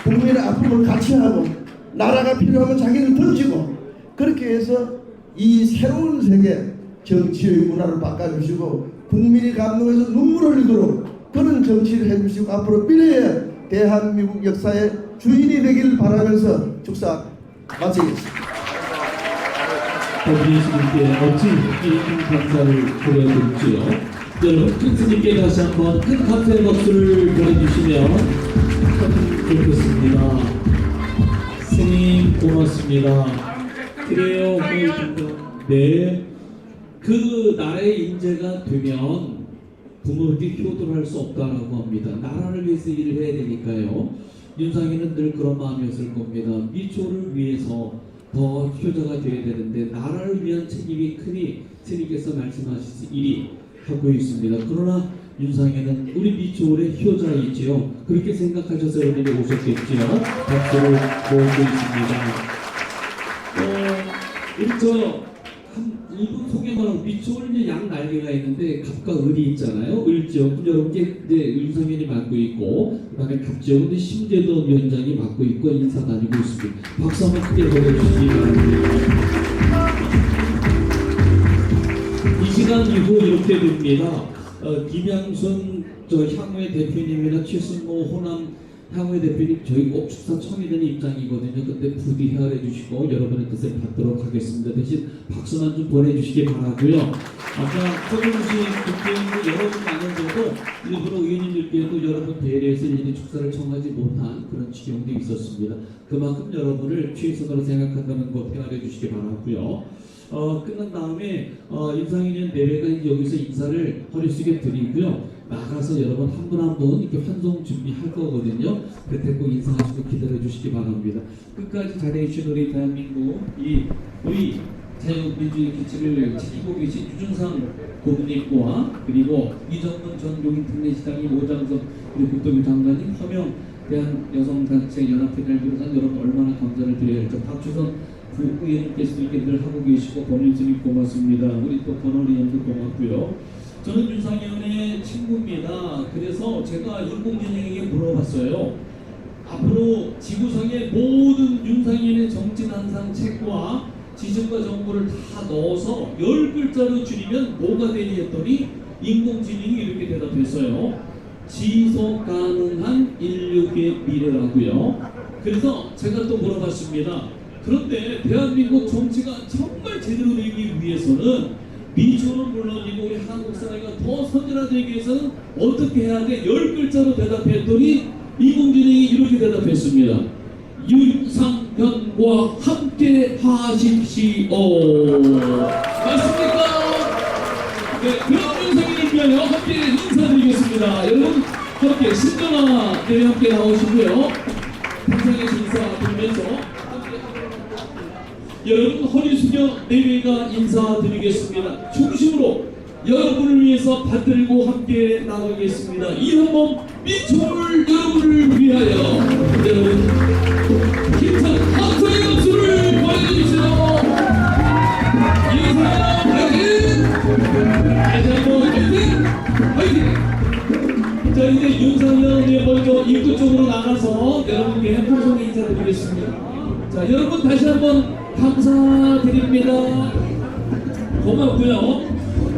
국민의 아픔을 같이 하고 나라가 필요하면 자기를 던지고, 그렇게 해서 이 새로운 세계 정치의 문화를 바꿔주시고 국민이 감동해서 눈물 흘리도록 그런 정치를 해주시고 앞으로 미래의 대한민국 역사의 주인이 되길 바라면서 축사 마치겠습니다. 법인 스님께 멋진 큰 감사를 보내드리지요. 여러분, 큰 스님께 다시 한번 큰 감사의 박수를 보내주시면 좋겠습니다. 스님 고맙습니다. 그래요. 네. 그 나라의 인재가 되면 부모들이 효도를 할 수 없다라고 합니다. 나라를 위해서 일을 해야 되니까요. 윤상현은 늘 그런 마음이었을 겁니다. 미초를 위해서 더 효자가 되어야 되는데 나라를 위한 책임이 크니 스님께서 말씀하시지 하고 있습니다. 그러나 윤상현은 우리 미초의 효자이지요. 그렇게 생각하셔서 여러분이 오셨겠지요. 박수를 모으고 있습니다. 이분 소개만 하고 미초는 양 날개가 있는데 갑과 을이 있잖아요. 을지역 여러분께 이제 윤상현이 맡고 있고, 그다음에 갑지역은 심재돈 위원장이 맡고 있고 인사 다니고 있습니다. 박수 한번 크게 보내주시기 바랍니다. 이 시간 이후 이렇게 됩니다. 김양순 향후의 대표님이나 최승모 호남 향후의 대표님, 저희 꼭 축사 처음이 되는 입장이거든요. 그때 부디 헤아려 주시고 여러분의 뜻을 받도록 하겠습니다. 대신 박수만 좀 보내주시기 바라고요. 아까 서경식 국회의원도 여러분 많은데도 일부러 의원님들께도 여러분 대례에서 일일이 축사를 청하지 못한 그런 지경도 있었습니다. 그만큼 여러분을 최선으로 생각한다는 것 헤아려 주시기 바라고요. 끝난 다음에 윤상현 내외가 여기서 인사를 허리쓰게 드리고요. 나가서 여러분 한 분 한 분 이렇게 환송 준비할 거거든요. 그때 꼭 인사하시고 기다려 주시기 바랍니다. 끝까지 잘해 주신 우리 대한민국 우리 자유민주주의 규칙을 지키고 계신 유준상 고문님과 그리고 이정문 전 용인특례시장이 오장석 우리 국토부 장관님 허명 대한여성단체 연합회를 비롯한 여러분 얼마나 감사를 드려야 할지 박주선 부의원님께서도 이렇게 늘 하고 계시고 법률스님 고맙습니다. 우리 또 권원의원도 고맙고요. 저는 윤상현의 친구입니다. 그래서 제가 윤봉진에게 물어봤어요. 앞으로 지구상의 모든 윤상현의 정치단상 책과 지식과 정보를 다 넣어서 10글자로 줄이면 뭐가 되니 했더니 인공지능이 이렇게 대답했어요. 지속 가능한 인류의 미래라고요. 그래서 제가 또 물어봤습니다. 그런데 대한민국 정치가 정말 제대로 되기 위해서는 미주는 물론이고 우리 한국 사회가 더 선진화되기 위해서는 어떻게 해야 돼? 10글자로 대답했더니 인공지능이 이렇게 대답했습니다. 윤상현과 함께 하십시오. 맞습니까? 네, 그런 윤상현을 위하여 함께 인사드리겠습니다. 여러분 함께 신정아 대회 함께 나오시고요. 평상에서 인사드리면서 여러분 허리 숙여 내외가 인사드리겠습니다. 중심으로 여러분을 위해서 받들고 함께 나가겠습니다. 이 한 몸 미초를 여러분을 위하여 여러분 힘찬 함성의 박수를 보내주십시오. 윤상현 화이팅! 다시 한번 화이팅! 화이팅! 자 이제 윤상현이 먼저 입구 쪽으로 나가서 여러분께 행복하게 인사드리겠습니다. 자 여러분 다시 한번 감사드립니다. 고맙고요.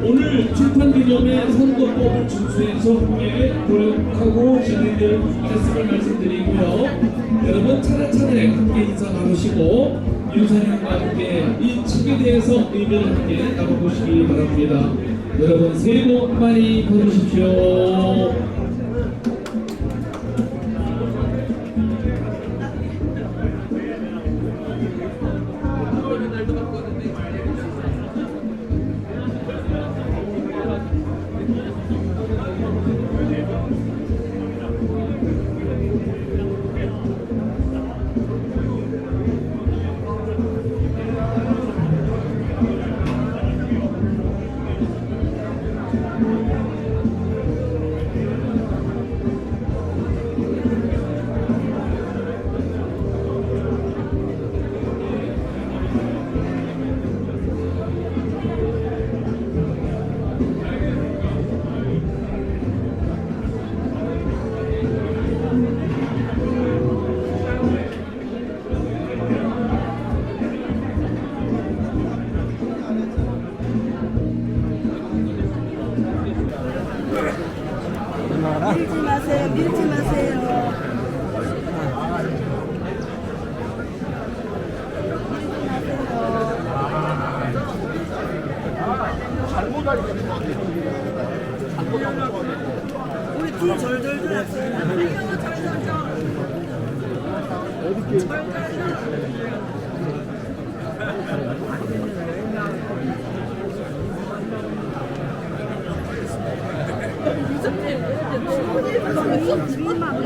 오늘 출판기념회 선거법을 준수해서 함께 노력하고 진행될 말씀을 말씀드리고요. 여러분 차례차례 함께 인사 나누시고 윤상현과 함께 이 책에 대해서 의견을 함께 나눠보시기 바랍니다. 여러분 새해 복 많이 받으십시오. 밀지 마세요. 밀지 마세요. 우리 뒤 절절절 하세요.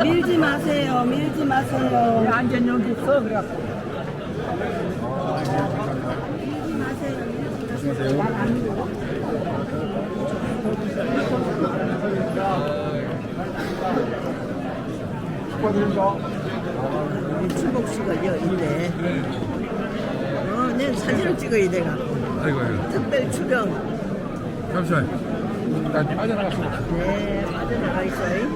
밀지 마세요. 밀지 마세요. 완전 여기 있어. 그래갖고. 밀지 마세요. 우리 친복 씨가 있네. 내 사진을 찍어야 돼 갖고. 아이고. 특별 출연. 잠시만. 나 빠져나갔어. 네, 빠져나가 있어요.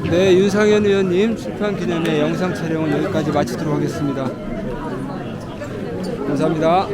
네, 윤상현 의원님 출판 기념회 영상 촬영은 여기까지 마치도록 하겠습니다. 감사합니다.